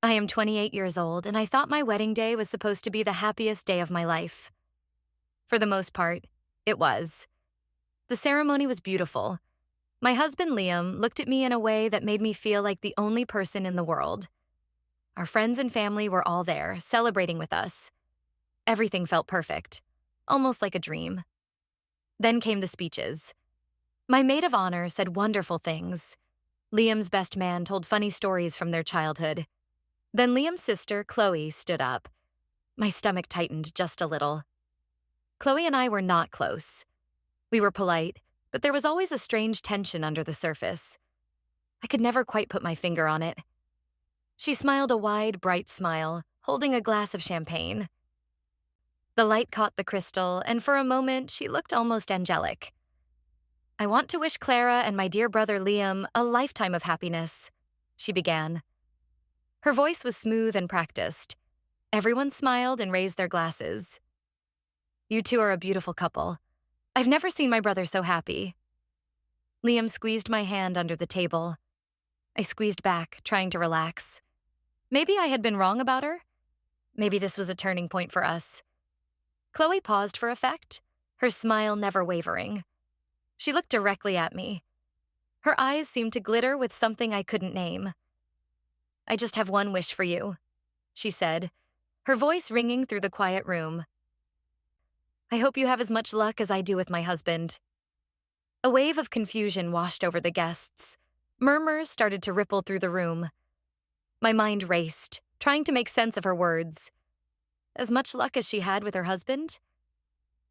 I am 28 years old, and I thought my wedding day was supposed to be the happiest day of my life. For the most part, it was. The ceremony was beautiful. My husband, Liam, looked at me in a way that made me feel like the only person in the world. Our friends and family were all there, celebrating with us. Everything felt perfect, almost like a dream. Then came the speeches. My maid of honor said wonderful things. Liam's best man told funny stories from their childhood. Then Liam's sister, Chloe, stood up. My stomach tightened just a little. Chloe and I were not close. We were polite, but there was always a strange tension under the surface. I could never quite put my finger on it. She smiled a wide, bright smile, holding a glass of champagne. The light caught the crystal, and for a moment, she looked almost angelic. I want to wish Clara and my dear brother Liam a lifetime of happiness, she began. Her voice was smooth and practiced. Everyone smiled and raised their glasses. You two are a beautiful couple. I've never seen my brother so happy. Liam squeezed my hand under the table. I squeezed back, trying to relax. Maybe I had been wrong about her. Maybe this was a turning point for us. Chloe paused for effect, her smile never wavering. She looked directly at me. Her eyes seemed to glitter with something I couldn't name. I just have one wish for you, she said, her voice ringing through the quiet room. I hope you have as much luck as I do with my husband. A wave of confusion washed over the guests. Murmurs started to ripple through the room. My mind raced, trying to make sense of her words. As much luck as she had with her husband?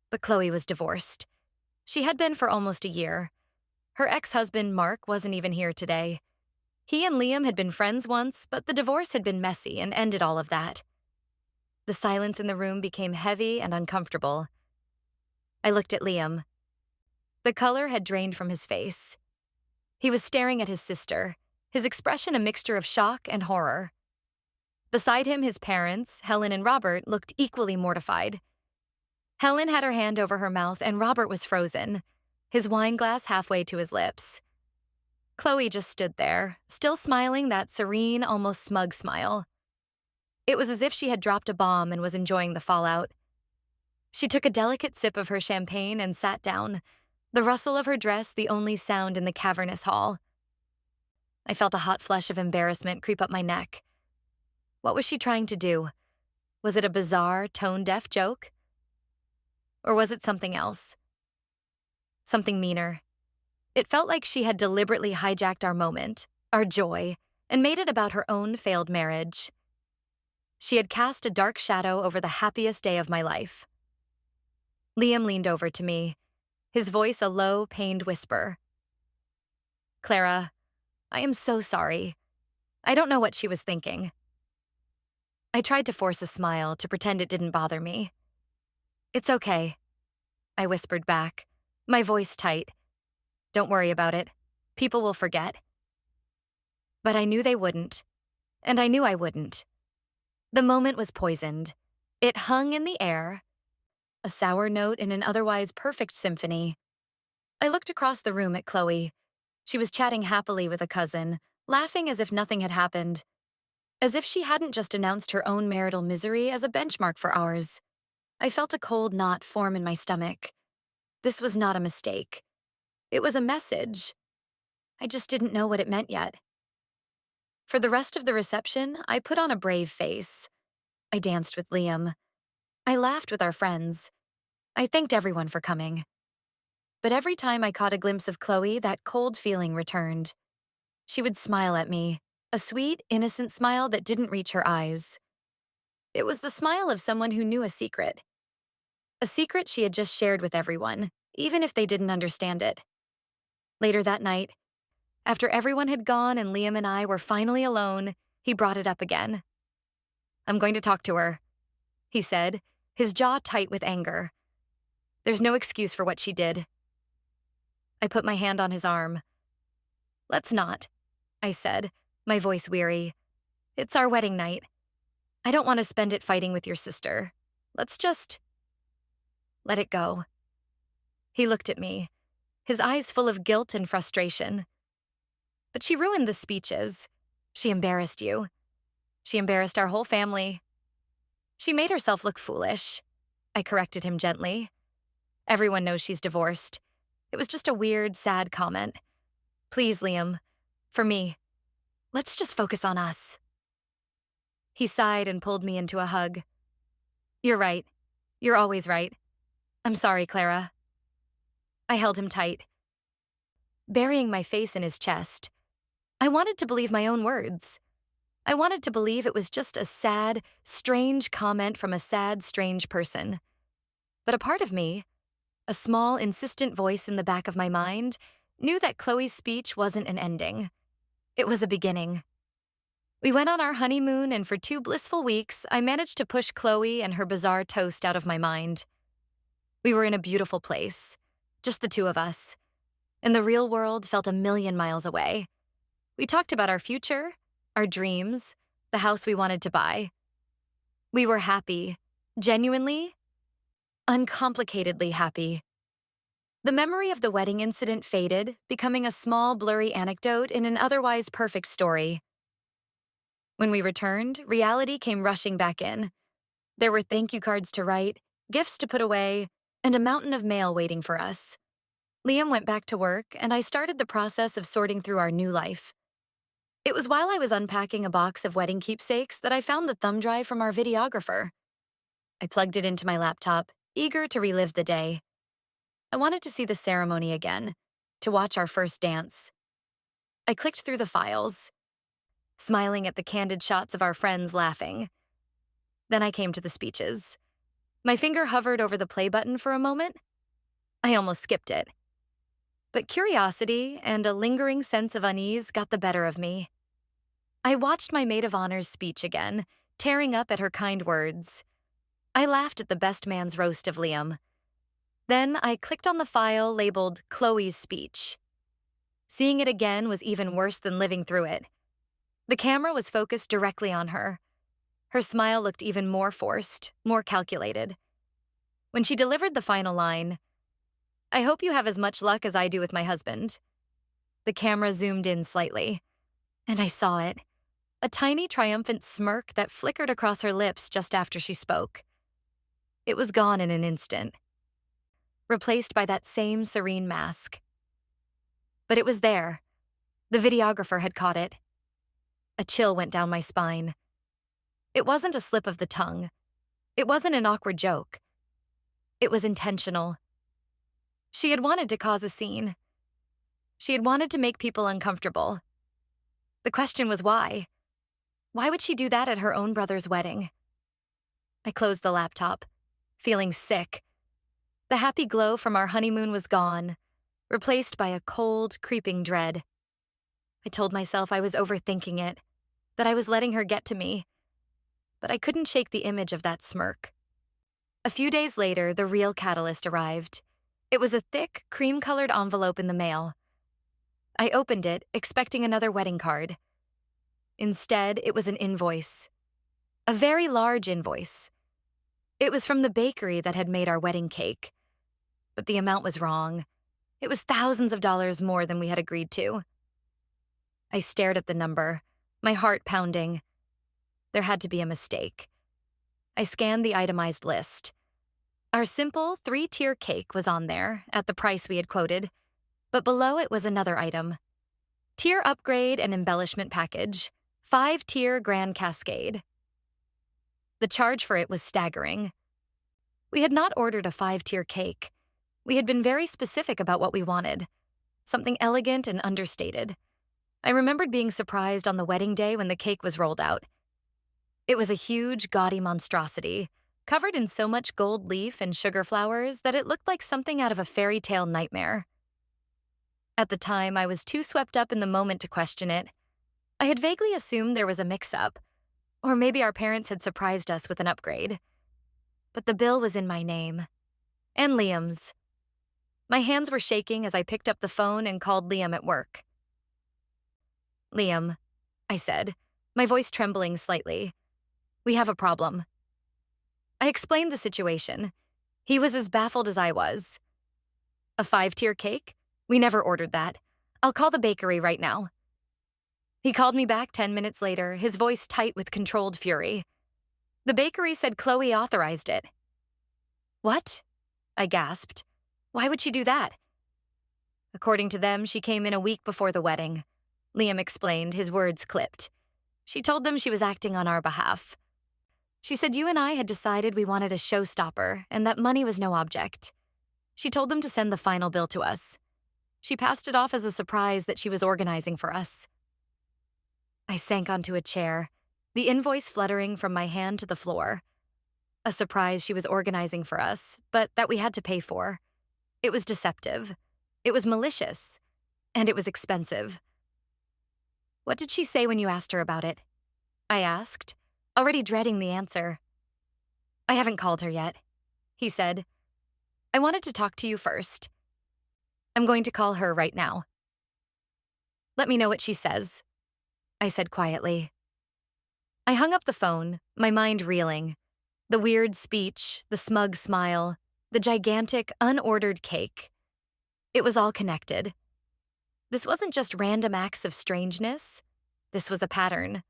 But Chloe was divorced. She had been for almost a year. Her ex-husband, Mark, wasn't even here today. He and Liam had been friends once, but the divorce had been messy and ended all of that. The silence in the room became heavy and uncomfortable. I looked at Liam. The color had drained from his face. He was staring at his sister, his expression a mixture of shock and horror. Beside him, his parents, Helen and Robert, looked equally mortified. Helen had her hand over her mouth, and Robert was frozen, his wine glass halfway to his lips. Chloe just stood there, still smiling that serene, almost smug smile. It was as if she had dropped a bomb and was enjoying the fallout. She took a delicate sip of her champagne and sat down, the rustle of her dress the only sound in the cavernous hall. I felt a hot flush of embarrassment creep up my neck. What was she trying to do? Was it a bizarre, tone-deaf joke? Or was it something else? Something meaner. It felt like she had deliberately hijacked our moment, our joy, and made it about her own failed marriage. She had cast a dark shadow over the happiest day of my life. Liam leaned over to me, his voice a low, pained whisper. Clara, I am so sorry. I don't know what she was thinking. I tried to force a smile to pretend it didn't bother me. It's okay, I whispered back, my voice tight. Don't worry about it. People will forget. But I knew they wouldn't, and I knew I wouldn't. The moment was poisoned. It hung in the air, a sour note in an otherwise perfect symphony. I looked across the room at Chloe. She was chatting happily with a cousin, laughing as if nothing had happened, as if she hadn't just announced her own marital misery as a benchmark for ours. I felt a cold knot form in my stomach. This was not a mistake. It was a message. I just didn't know what it meant yet. For the rest of the reception, I put on a brave face. I danced with Liam. I laughed with our friends. I thanked everyone for coming. But every time I caught a glimpse of Chloe, that cold feeling returned. She would smile at me, a sweet, innocent smile that didn't reach her eyes. It was the smile of someone who knew a secret she had just shared with everyone, even if they didn't understand it. Later that night, after everyone had gone and Liam and I were finally alone, he brought it up again. I'm going to talk to her, he said, his jaw tight with anger. There's no excuse for what she did. I put my hand on his arm. Let's not, I said, my voice weary. It's our wedding night. I don't want to spend it fighting with your sister. Let's just let it go. He looked at me, his eyes full of guilt and frustration. But she ruined the speeches. She embarrassed you. She embarrassed our whole family. She made herself look foolish. I corrected him gently. Everyone knows she's divorced. It was just a weird, sad comment. Please, Liam, for me, let's just focus on us. He sighed and pulled me into a hug. You're right. You're always right. I'm sorry, Clara. I held him tight, burying my face in his chest. I wanted to believe my own words. I wanted to believe it was just a sad, strange comment from a sad, strange person. But a part of me, a small, insistent voice in the back of my mind, knew that Chloe's speech wasn't an ending. It was a beginning. We went on our honeymoon, and for 2 blissful weeks, I managed to push Chloe and her bizarre toast out of my mind. We were in a beautiful place, just the two of us, and the real world felt a million miles away. We talked about our future, our dreams, the house we wanted to buy. We were happy, genuinely, uncomplicatedly happy. The memory of the wedding incident faded, becoming a small, blurry anecdote in an otherwise perfect story. When we returned, reality came rushing back in. There were thank you cards to write, gifts to put away, and a mountain of mail waiting for us. Liam went back to work, and I started the process of sorting through our new life. It was while I was unpacking a box of wedding keepsakes that I found the thumb drive from our videographer. I plugged it into my laptop, eager to relive the day. I wanted to see the ceremony again, to watch our first dance. I clicked through the files, smiling at the candid shots of our friends laughing. Then I came to the speeches. My finger hovered over the play button for a moment. I almost skipped it. But curiosity and a lingering sense of unease got the better of me. I watched my maid of honor's speech again, tearing up at her kind words. I laughed at the best man's roast of Liam. Then I clicked on the file labeled Chloe's speech. Seeing it again was even worse than living through it. The camera was focused directly on her. Her smile looked even more forced, more calculated. When she delivered the final line, "I hope you have as much luck as I do with my husband," the camera zoomed in slightly, and I saw it. A tiny triumphant smirk that flickered across her lips just after she spoke. It was gone in an instant, replaced by that same serene mask. But it was there. The videographer had caught it. A chill went down my spine. It wasn't a slip of the tongue. It wasn't an awkward joke. It was intentional. She had wanted to cause a scene. She had wanted to make people uncomfortable. The question was why? Why would she do that at her own brother's wedding? I closed the laptop, feeling sick. The happy glow from our honeymoon was gone, replaced by a cold, creeping dread. I told myself I was overthinking it, that I was letting her get to me. But I couldn't shake the image of that smirk. A few days later, the real catalyst arrived. It was a thick, cream-colored envelope in the mail. I opened it, expecting another wedding card. Instead, it was an invoice. A very large invoice. It was from the bakery that had made our wedding cake. But the amount was wrong. It was thousands of dollars more than we had agreed to. I stared at the number, my heart pounding. There had to be a mistake. I scanned the itemized list. Our simple 3-tier cake was on there, at the price we had quoted, but below it was another item. Tier upgrade and embellishment package, 5-tier Grand Cascade. The charge for it was staggering. We had not ordered a 5-tier cake. We had been very specific about what we wanted, something elegant and understated. I remembered being surprised on the wedding day when the cake was rolled out. It was a huge, gaudy monstrosity, covered in so much gold leaf and sugar flowers that it looked like something out of a fairy tale nightmare. At the time, I was too swept up in the moment to question it. I had vaguely assumed there was a mix-up, or maybe our parents had surprised us with an upgrade. But the bill was in my name, and Liam's. My hands were shaking as I picked up the phone and called Liam at work. "Liam," I said, my voice trembling slightly. "We have a problem." I explained the situation. He was as baffled as I was. "A 5-tier cake? We never ordered that. I'll call the bakery right now." He called me back 10 minutes later, his voice tight with controlled fury. The bakery said Chloe authorized it. What? I gasped. Why would she do that? According to them, she came in a week before the wedding. Liam explained, his words clipped. She told them she was acting on our behalf. She said you and I had decided we wanted a showstopper and that money was no object. She told them to send the final bill to us. She passed it off as a surprise that she was organizing for us. I sank onto a chair, the invoice fluttering from my hand to the floor. A surprise she was organizing for us, but that we had to pay for. It was deceptive. It was malicious. And it was expensive. What did she say when you asked her about it? I asked, already dreading the answer. I haven't called her yet, he said. I wanted to talk to you first. I'm going to call her right now. Let me know what she says, I said quietly. I hung up the phone, my mind reeling. The weird speech, the smug smile, the gigantic, unordered cake. It was all connected. This wasn't just random acts of strangeness. This was a pattern.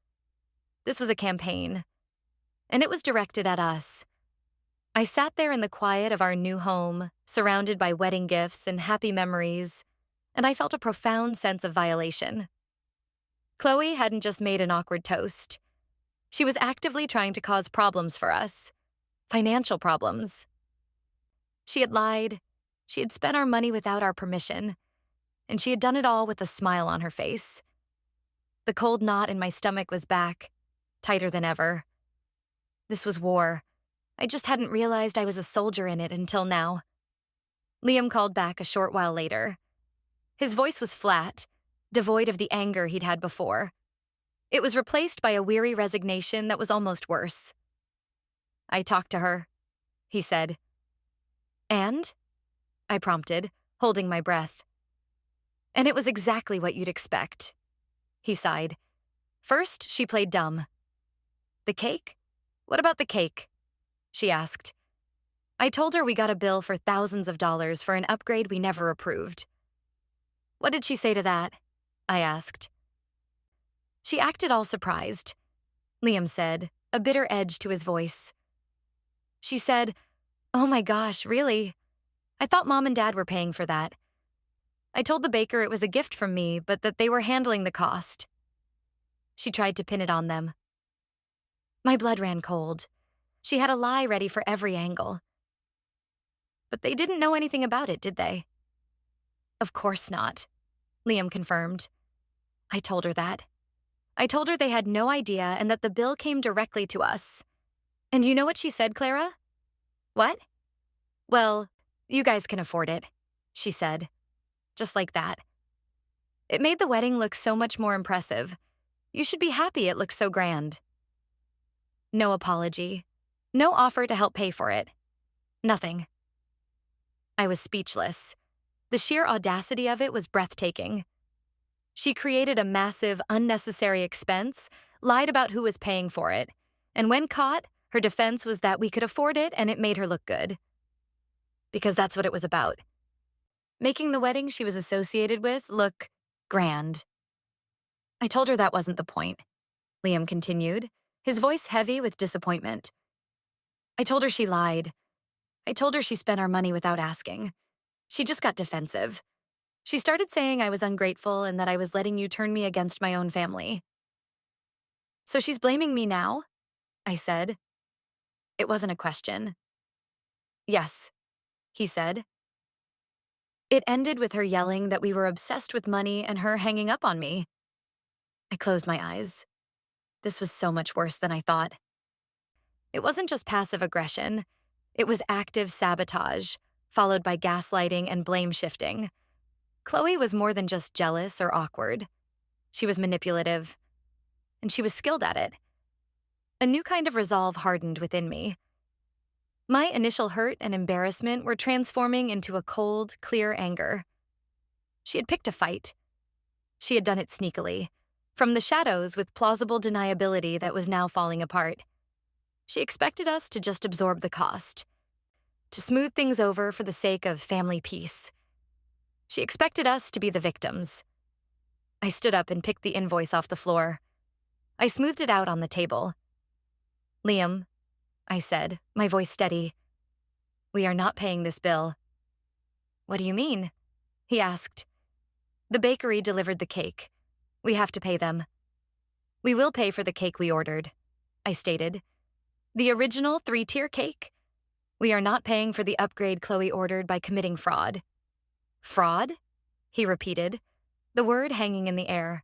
This was a campaign. And it was directed at us. I sat there in the quiet of our new home, surrounded by wedding gifts and happy memories, and I felt a profound sense of violation. Chloe hadn't just made an awkward toast. She was actively trying to cause problems for us. Financial problems. She had lied. She had spent our money without our permission. And she had done it all with a smile on her face. The cold knot in my stomach was back, tighter than ever. This was war. I just hadn't realized I was a soldier in it until now. Liam called back a short while later. His voice was flat, devoid of the anger he'd had before. It was replaced by a weary resignation that was almost worse. I talked to her, he said. And? I prompted, holding my breath. And it was exactly what you'd expect, he sighed. First, she played dumb. The cake? What about the cake? She asked. I told her we got a bill for thousands of dollars for an upgrade we never approved. What did she say to that? I asked. She acted all surprised, Liam said, a bitter edge to his voice. She said, "Oh my gosh, really? I thought Mom and Dad were paying for that. I told the baker it was a gift from me, but that they were handling the cost." She tried to pin it on them. My blood ran cold. She had a lie ready for every angle. But they didn't know anything about it, did they? Of course not, Liam confirmed. I told her that. I told her they had no idea and that the bill came directly to us. And you know what she said, Clara? What? Well, you guys can afford it, she said. Just like that. It made the wedding look so much more impressive. You should be happy it looked so grand. No apology. No offer to help pay for it. Nothing. I was speechless. The sheer audacity of it was breathtaking. She created a massive, unnecessary expense, lied about who was paying for it, and when caught, her defense was that we could afford it and it made her look good. Because that's what it was about. Making the wedding she was associated with look grand. I told her that wasn't the point, Liam continued, his voice heavy with disappointment. I told her she lied. I told her she spent our money without asking. She just got defensive. She started saying I was ungrateful and that I was letting you turn me against my own family. So she's blaming me now? I said. It wasn't a question. Yes, he said. It ended with her yelling that we were obsessed with money and her hanging up on me. I closed my eyes. This was so much worse than I thought. It wasn't just passive aggression. It was active sabotage, followed by gaslighting and blame shifting. Chloe was more than just jealous or awkward. She was manipulative, and she was skilled at it. A new kind of resolve hardened within me. My initial hurt and embarrassment were transforming into a cold, clear anger. She had picked a fight. She had done it sneakily, from the shadows with plausible deniability that was now falling apart. She expected us to just absorb the cost, to smooth things over for the sake of family peace. She expected us to be the victims. I stood up and picked the invoice off the floor. I smoothed it out on the table. Liam, I said, my voice steady, we are not paying this bill. What do you mean? He asked. The bakery delivered the cake. We have to pay them. We will pay for the cake we ordered, I stated. The original 3-tier cake? We are not paying for the upgrade Chloe ordered by committing fraud. Fraud? He repeated, the word hanging in the air.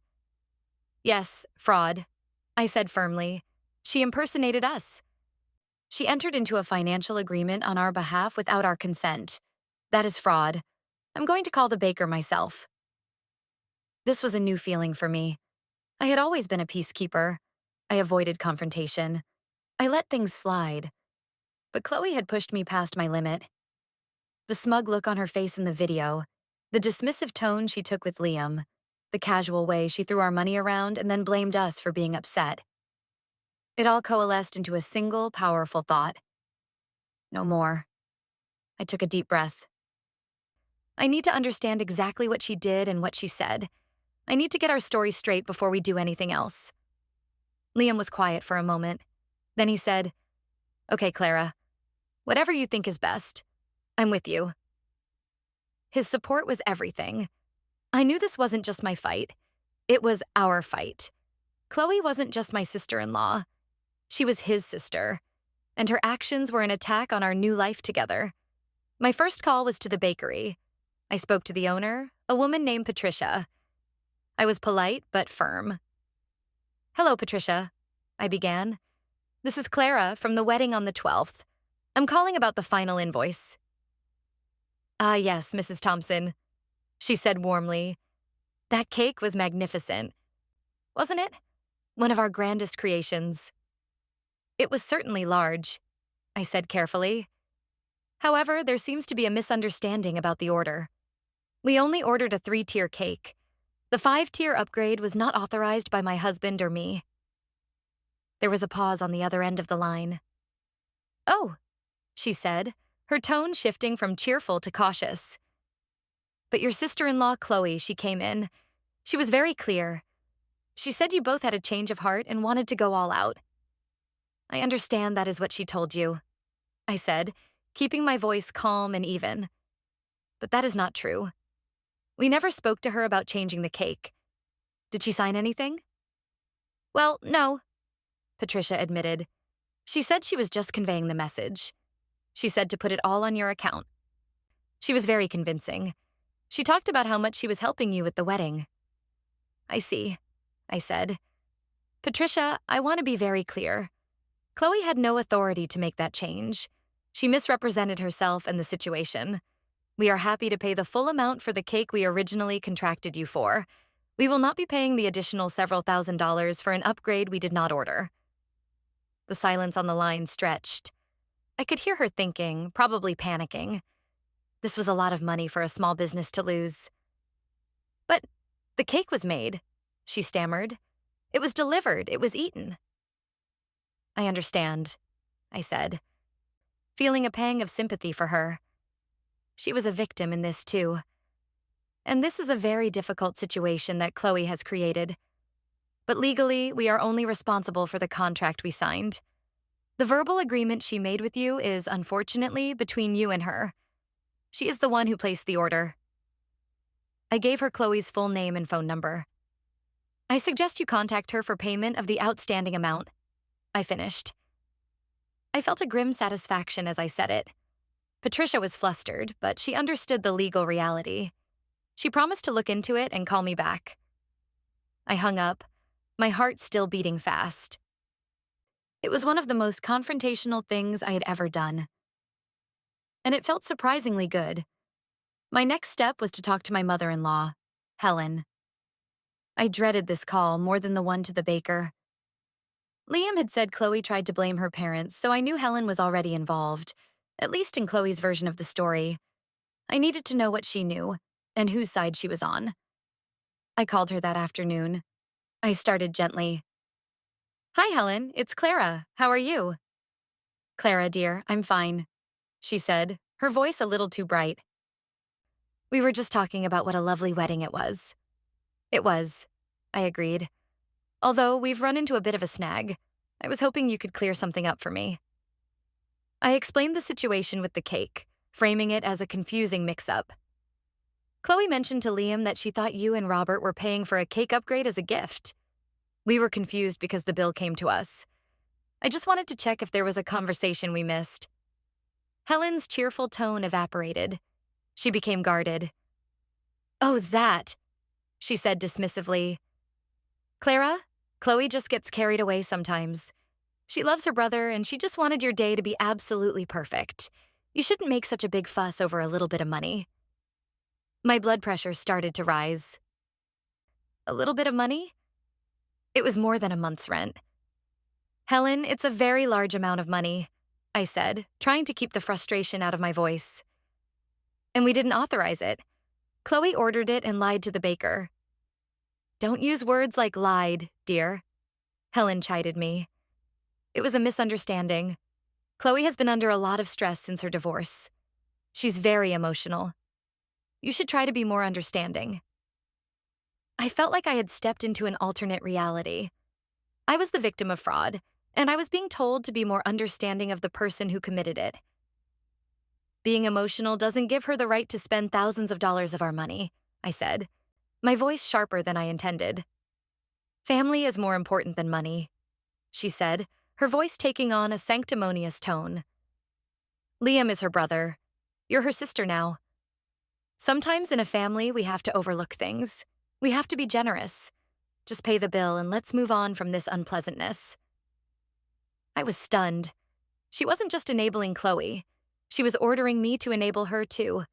Yes, fraud, I said firmly. She impersonated us. She entered into a financial agreement on our behalf without our consent. That is fraud. I'm going to call the baker myself. This was a new feeling for me. I had always been a peacekeeper. I avoided confrontation. I let things slide. But Chloe had pushed me past my limit. The smug look on her face in the video, the dismissive tone she took with Liam, the casual way she threw our money around and then blamed us for being upset. It all coalesced into a single, powerful thought. No more. I took a deep breath. I need to understand exactly what she did and what she said. I need to get our story straight before we do anything else. Liam was quiet for a moment. Then he said, Okay, Clara, whatever you think is best. I'm with you. His support was everything. I knew this wasn't just my fight. It was our fight. Chloe wasn't just my sister-in-law. She was his sister, and her actions were an attack on our new life together. My first call was to the bakery. I spoke to the owner, a woman named Patricia. I was polite but firm. Hello, Patricia, I began. This is Clara from the wedding on the 12th. I'm calling about the final invoice. Ah, yes, Mrs. Thompson, she said warmly. That cake was magnificent, wasn't it? One of our grandest creations. It was certainly large, I said carefully. However, there seems to be a misunderstanding about the order. We only ordered a 3-tier cake. The 5-tier upgrade was not authorized by my husband or me. There was a pause on the other end of the line. Oh, she said, her tone shifting from cheerful to cautious. But your sister-in-law, Chloe, she came in. She was very clear. She said you both had a change of heart and wanted to go all out. I understand that is what she told you, I said, keeping my voice calm and even. But that is not true. We never spoke to her about changing the cake. Did she sign anything? Well, no, Patricia admitted. She said she was just conveying the message. She said to put it all on your account. She was very convincing. She talked about how much she was helping you with the wedding. I see, I said. Patricia, I want to be very clear. Chloe had no authority to make that change. She misrepresented herself and the situation. We are happy to pay the full amount for the cake we originally contracted you for. We will not be paying the additional several $1,000s for an upgrade we did not order. The silence on the line stretched. I could hear her thinking, probably panicking. This was a lot of money for a small business to lose. But the cake was made, she stammered. It was delivered, it was eaten. I understand, I said, feeling a pang of sympathy for her. She was a victim in this too. And this is a very difficult situation that Chloe has created. But legally, we are only responsible for the contract we signed. The verbal agreement she made with you is, unfortunately, between you and her. She is the one who placed the order. I gave her Chloe's full name and phone number. I suggest you contact her for payment of the outstanding amount. I finished. I felt a grim satisfaction as I said it. Patricia was flustered, but she understood the legal reality. She promised to look into it and call me back. I hung up, my heart still beating fast. It was one of the most confrontational things I had ever done. And it felt surprisingly good. My next step was to talk to my mother-in-law, Helen. I dreaded this call more than the one to the baker. Liam had said Chloe tried to blame her parents, so I knew Helen was already involved, at least in Chloe's version of the story. I needed to know what she knew, and whose side she was on. I called her that afternoon. I started gently. Hi, Helen, it's Clara. How are you? Clara, dear, I'm fine, she said, her voice a little too bright. We were just talking about what a lovely wedding it was. It was, I agreed. Although we've run into a bit of a snag. I was hoping you could clear something up for me. I explained the situation with the cake, framing it as a confusing mix-up. Chloe mentioned to Liam that she thought you and Robert were paying for a cake upgrade as a gift. We were confused because the bill came to us. I just wanted to check if there was a conversation we missed. Helen's cheerful tone evaporated. She became guarded. "Oh, that," she said dismissively. "Clara, Chloe just gets carried away sometimes. She loves her brother, and she just wanted your day to be absolutely perfect. You shouldn't make such a big fuss over a little bit of money." My blood pressure started to rise. A little bit of money? It was more than a month's rent. "Helen, it's a very large amount of money," I said, trying to keep the frustration out of my voice. "And we didn't authorize it. Chloe ordered it and lied to the baker." "Don't use words like lied, dear," Helen chided me. "It was a misunderstanding. Chloe has been under a lot of stress since her divorce. She's very emotional. You should try to be more understanding." I felt like I had stepped into an alternate reality. I was the victim of fraud, and I was being told to be more understanding of the person who committed it. "Being emotional doesn't give her the right to spend thousands of dollars of our money," I said, my voice sharper than I intended. "Family is more important than money," she said, her voice taking on a sanctimonious tone. "Liam is her brother. You're her sister now. Sometimes in a family, we have to overlook things. We have to be generous. Just pay the bill and let's move on from this unpleasantness." I was stunned. She wasn't just enabling Chloe. She was ordering me to enable her too.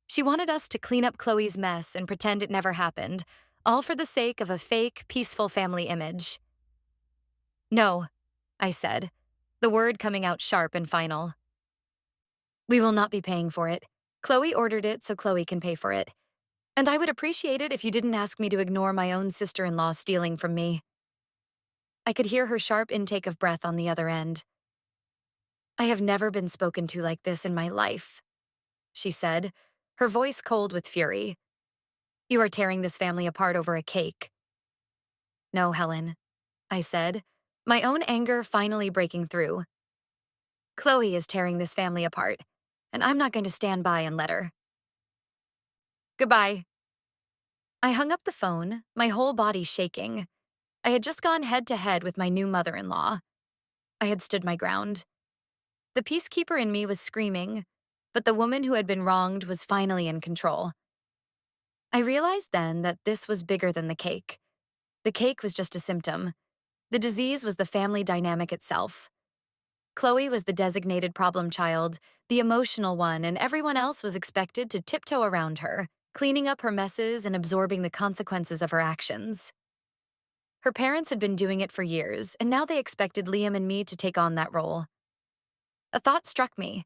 She wanted us to clean up Chloe's mess and pretend it never happened, all for the sake of a fake, peaceful family image. "No," I said, the word coming out sharp and final. "We will not be paying for it. Chloe ordered it so Chloe can pay for it. And I would appreciate it if you didn't ask me to ignore my own sister-in-law stealing from me." I could hear her sharp intake of breath on the other end. "I have never been spoken to like this in my life," she said, her voice cold with fury. "You are tearing this family apart over a cake." "No, Helen," I said, my own anger finally breaking through. "Chloe is tearing this family apart, and I'm not going to stand by and let her. Goodbye." I hung up the phone, my whole body shaking. I had just gone head-to-head with my new mother-in-law. I had stood my ground. The peacekeeper in me was screaming, but the woman who had been wronged was finally in control. I realized then that this was bigger than the cake. The cake was just a symptom. The disease was the family dynamic itself. Chloe was the designated problem child, the emotional one, and everyone else was expected to tiptoe around her, cleaning up her messes and absorbing the consequences of her actions. Her parents had been doing it for years, and now they expected Liam and me to take on that role. A thought struck me.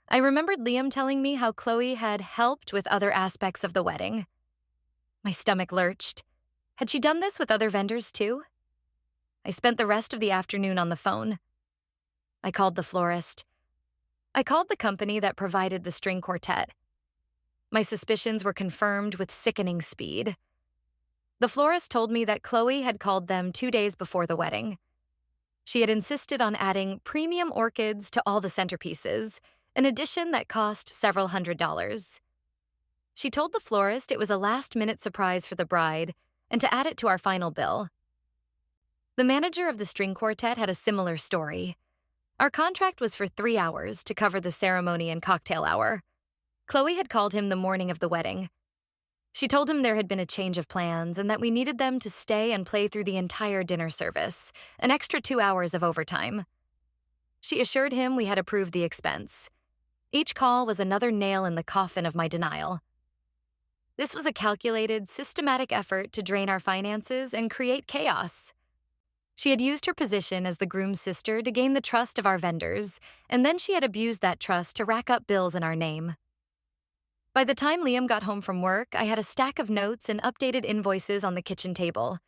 I remembered Liam telling me how Chloe had helped with other aspects of the wedding. My stomach lurched. Had she done this with other vendors too? I spent the rest of the afternoon on the phone. I called the florist. I called the company that provided the string quartet. My suspicions were confirmed with sickening speed. The florist told me that Chloe had called them 2 days before the wedding. She had insisted on adding premium orchids to all the centerpieces, an addition that cost several $100s. She told the florist it was a last-minute surprise for the bride and to add it to our final bill. The manager of the string quartet had a similar story. Our contract was for 3 hours to cover the ceremony and cocktail hour. Chloe had called him the morning of the wedding. She told him there had been a change of plans and that we needed them to stay and play through the entire dinner service, an extra 2 hours of overtime. She assured him we had approved the expense. Each call was another nail in the coffin of my denial. This was a calculated, systematic effort to drain our finances and create chaos. She had used her position as the groom's sister to gain the trust of our vendors, and then she had abused that trust to rack up bills in our name. By the time Liam got home from work, I had a stack of notes and updated invoices on the kitchen table.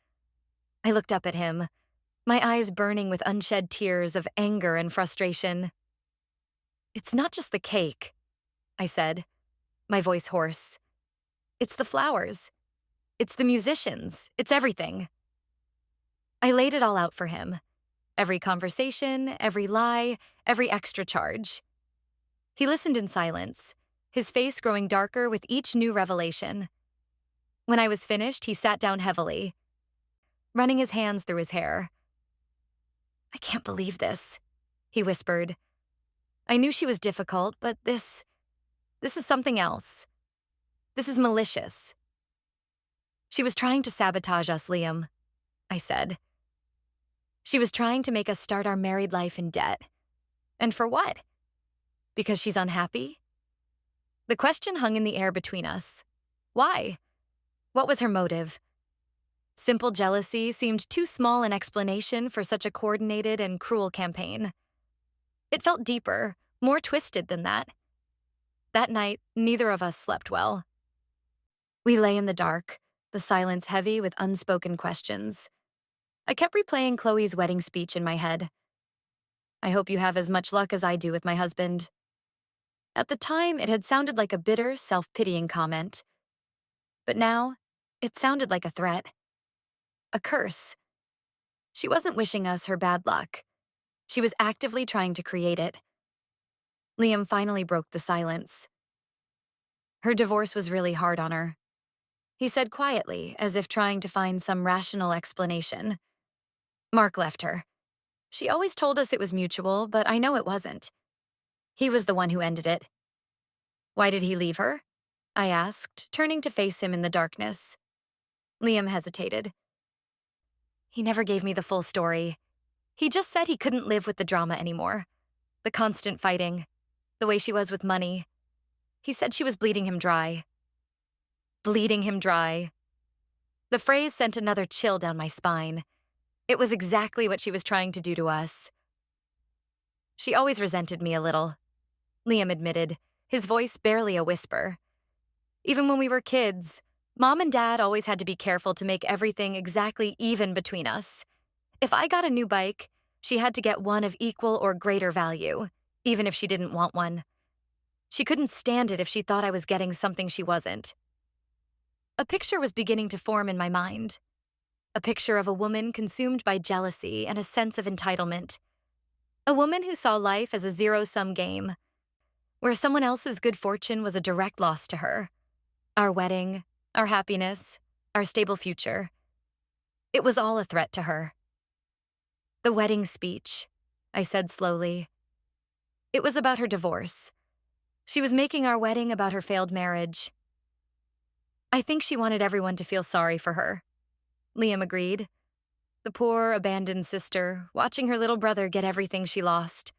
I looked up at him, my eyes burning with unshed tears of anger and frustration. "It's not just the cake," I said, my voice hoarse. "It's the flowers. It's the musicians. It's everything. I laid it all out for him. Every conversation, every lie, every extra charge. He listened in silence, his face growing darker with each new revelation. When I was finished, he sat down heavily, running his hands through his hair. "I can't believe this," he whispered. I knew she was difficult, but this is something else. This is malicious. "She was trying to sabotage us, Liam," I said. "She was trying to make us start our married life in debt. And for what? Because she's unhappy?" The question hung in the air between us. Why? What was her motive? Simple jealousy seemed too small an explanation for such a coordinated and cruel campaign. It felt deeper, more twisted than that. That night, neither of us slept well. We lay in the dark, the silence heavy with unspoken questions. I kept replaying Chloe's wedding speech in my head. "I hope you have as much luck as I do with my husband." At the time, it had sounded like a bitter, self-pitying comment. But now, it sounded like a threat. A curse. She wasn't wishing us her bad luck. She was actively trying to create it. Liam finally broke the silence. "Her divorce was really hard on her," he said quietly, as if trying to find some rational explanation. "Mark left her. She always told us it was mutual, but I know it wasn't. He was the one who ended it." "Why did he leave her?" I asked, turning to face him in the darkness. Liam hesitated. "He never gave me the full story. He just said he couldn't live with the drama anymore. The constant fighting. The way she was with money. He said she was bleeding him dry." Bleeding him dry. The phrase sent another chill down my spine. It was exactly what she was trying to do to us. "She always resented me a little," Liam admitted, his voice barely a whisper. "Even when we were kids, Mom and Dad always had to be careful to make everything exactly even between us. If I got a new bike, she had to get one of equal or greater value, even if she didn't want one. She couldn't stand it if she thought I was getting something she wasn't." A picture was beginning to form in my mind. A picture of a woman consumed by jealousy and a sense of entitlement. A woman who saw life as a zero-sum game, where someone else's good fortune was a direct loss to her. Our wedding, our happiness, our stable future. It was all a threat to her. "The wedding speech," I said slowly. "It was about her divorce. She was making our wedding about her failed marriage." "I think she wanted everyone to feel sorry for her," Liam agreed. The poor, abandoned sister, watching her little brother get everything she lost.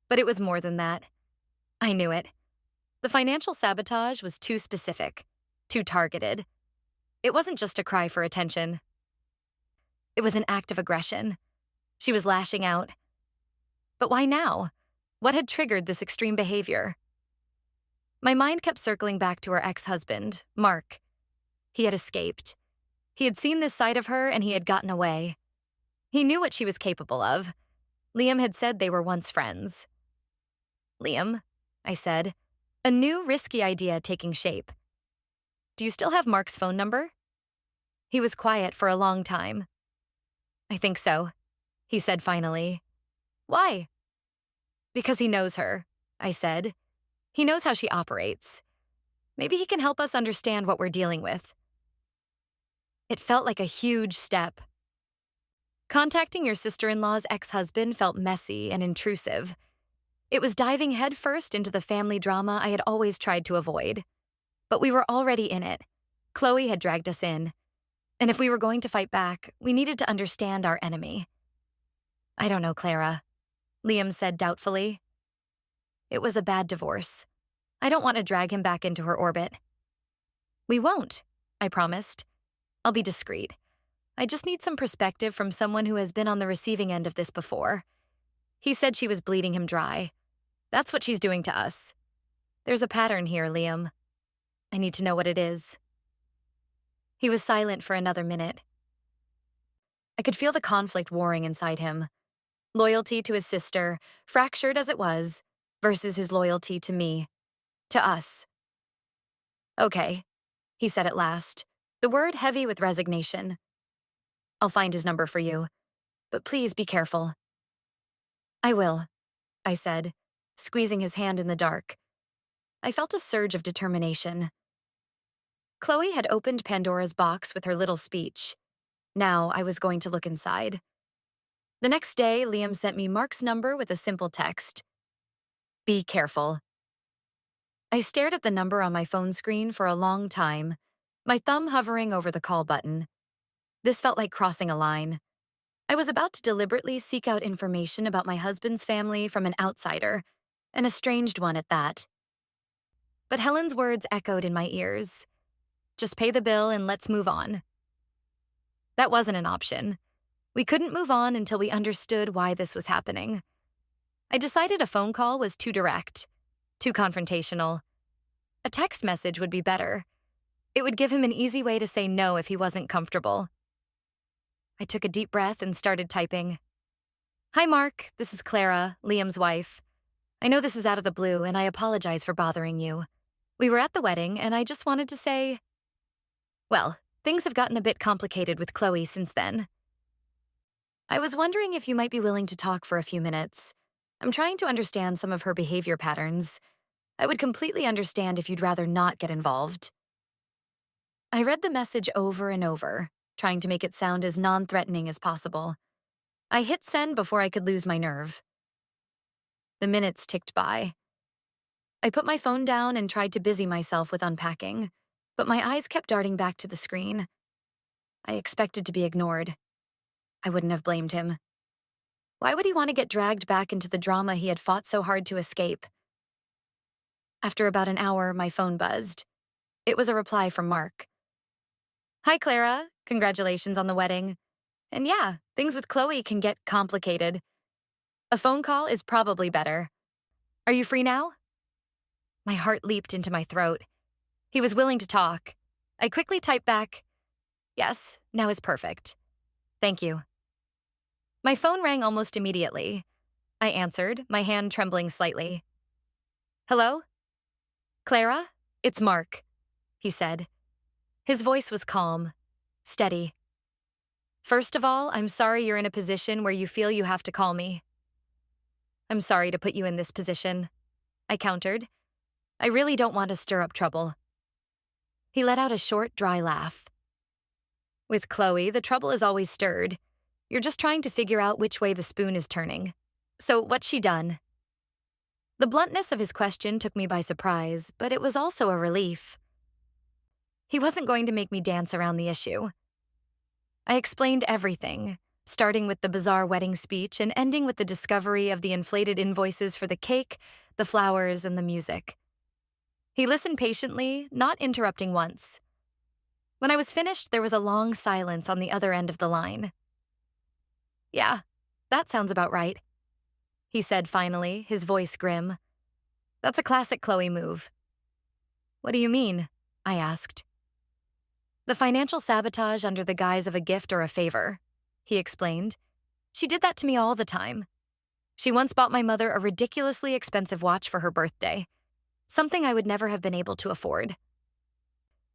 But it was more than that. I knew it. The financial sabotage was too specific, too targeted. It wasn't just a cry for attention. It was an act of aggression. She was lashing out. But why now? What had triggered this extreme behavior? My mind kept circling back to her ex-husband, Mark. He had escaped. He had seen this side of her and he had gotten away. He knew what she was capable of. Liam had said they were once friends. "Liam," I said, a new risky idea taking shape. "Do you still have Mark's phone number?" He was quiet for a long time. "I think so," he said finally. "Why?" "Because he knows her," I said. "He knows how she operates. Maybe he can help us understand what we're dealing with." It felt like a huge step. Contacting your sister-in-law's ex-husband felt messy and intrusive. It was diving headfirst into the family drama I had always tried to avoid. But we were already in it. Chloe had dragged us in. And if we were going to fight back, we needed to understand our enemy. "I don't know, Clara," Liam said doubtfully. "It was a bad divorce. I don't want to drag him back into her orbit." "We won't," I promised. "I'll be discreet. I just need some perspective from someone who has been on the receiving end of this before. He said she was bleeding him dry. That's what she's doing to us. There's a pattern here, Liam. I need to know what it is." He was silent for another minute. I could feel the conflict warring inside him. Loyalty to his sister, fractured as it was, versus his loyalty to me, to us. "Okay," he said at last, the word heavy with resignation. I'll find his number for you, but please be careful. I will, I said, squeezing his hand in the dark. I felt a surge of determination. Chloe had opened Pandora's box with her little speech. Now I was going to look inside. The next day, Liam sent me Mark's number with a simple text. Be careful. I stared at the number on my phone screen for a long time, my thumb hovering over the call button. This felt like crossing a line. I was about to deliberately seek out information about my husband's family from an outsider, an estranged one at that. But Helen's words echoed in my ears. Just pay the bill and let's move on. That wasn't an option. We couldn't move on until we understood why this was happening. I decided a phone call was too direct, too confrontational. A text message would be better. It would give him an easy way to say no if he wasn't comfortable. I took a deep breath and started typing. Hi, Mark. This is Clara, Liam's wife. I know this is out of the blue, and I apologize for bothering you. We were at the wedding, and I just wanted to say, well, things have gotten a bit complicated with Chloe since then. I was wondering if you might be willing to talk for a few minutes. I'm trying to understand some of her behavior patterns. I would completely understand if you'd rather not get involved. I read the message over and over, trying to make it sound as non-threatening as possible. I hit send before I could lose my nerve. The minutes ticked by. I put my phone down and tried to busy myself with unpacking, but my eyes kept darting back to the screen. I expected to be ignored. I wouldn't have blamed him. Why would he want to get dragged back into the drama he had fought so hard to escape? After about an hour, my phone buzzed. It was a reply from Mark. Hi, Clara. Congratulations on the wedding. And yeah, things with Chloe can get complicated. A phone call is probably better. Are you free now? My heart leaped into my throat. He was willing to talk. I quickly typed back, yes, now is perfect. Thank you. My phone rang almost immediately. I answered, my hand trembling slightly. Hello? Clara? It's Mark, he said. His voice was calm, steady. First of all, I'm sorry you're in a position where you feel you have to call me. I'm sorry to put you in this position, I countered. I really don't want to stir up trouble. He let out a short, dry laugh. With Chloe, the trouble is always stirred. You're just trying to figure out which way the spoon is turning. So what's she done? The bluntness of his question took me by surprise, but it was also a relief. He wasn't going to make me dance around the issue. I explained everything, starting with the bizarre wedding speech and ending with the discovery of the inflated invoices for the cake, the flowers, and the music. He listened patiently, not interrupting once. When I was finished, there was a long silence on the other end of the line. Yeah, that sounds about right, he said finally, his voice grim. That's a classic Chloe move. What do you mean? I asked. The financial sabotage under the guise of a gift or a favor, he explained. She did that to me all the time. She once bought my mother a ridiculously expensive watch for her birthday, something I would never have been able to afford.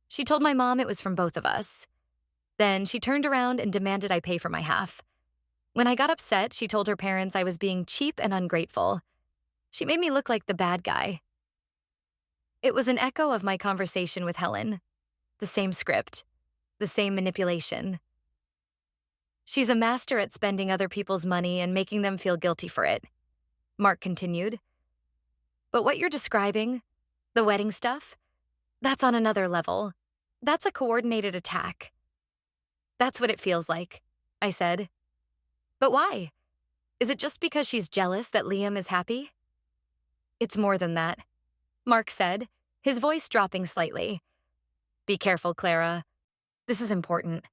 She told my mom it was from both of us. Then she turned around and demanded I pay for my half. When I got upset, she told her parents I was being cheap and ungrateful. She made me look like the bad guy. It was an echo of my conversation with Helen. The same script, the same manipulation. She's a master at spending other people's money and making them feel guilty for it, Mark continued. But what you're describing, the wedding stuff, that's on another level. That's a coordinated attack. That's what it feels like, I said. But why? Is it just because she's jealous that Liam is happy? It's more than that, Mark said, his voice dropping slightly. Be careful, Clara. This is important.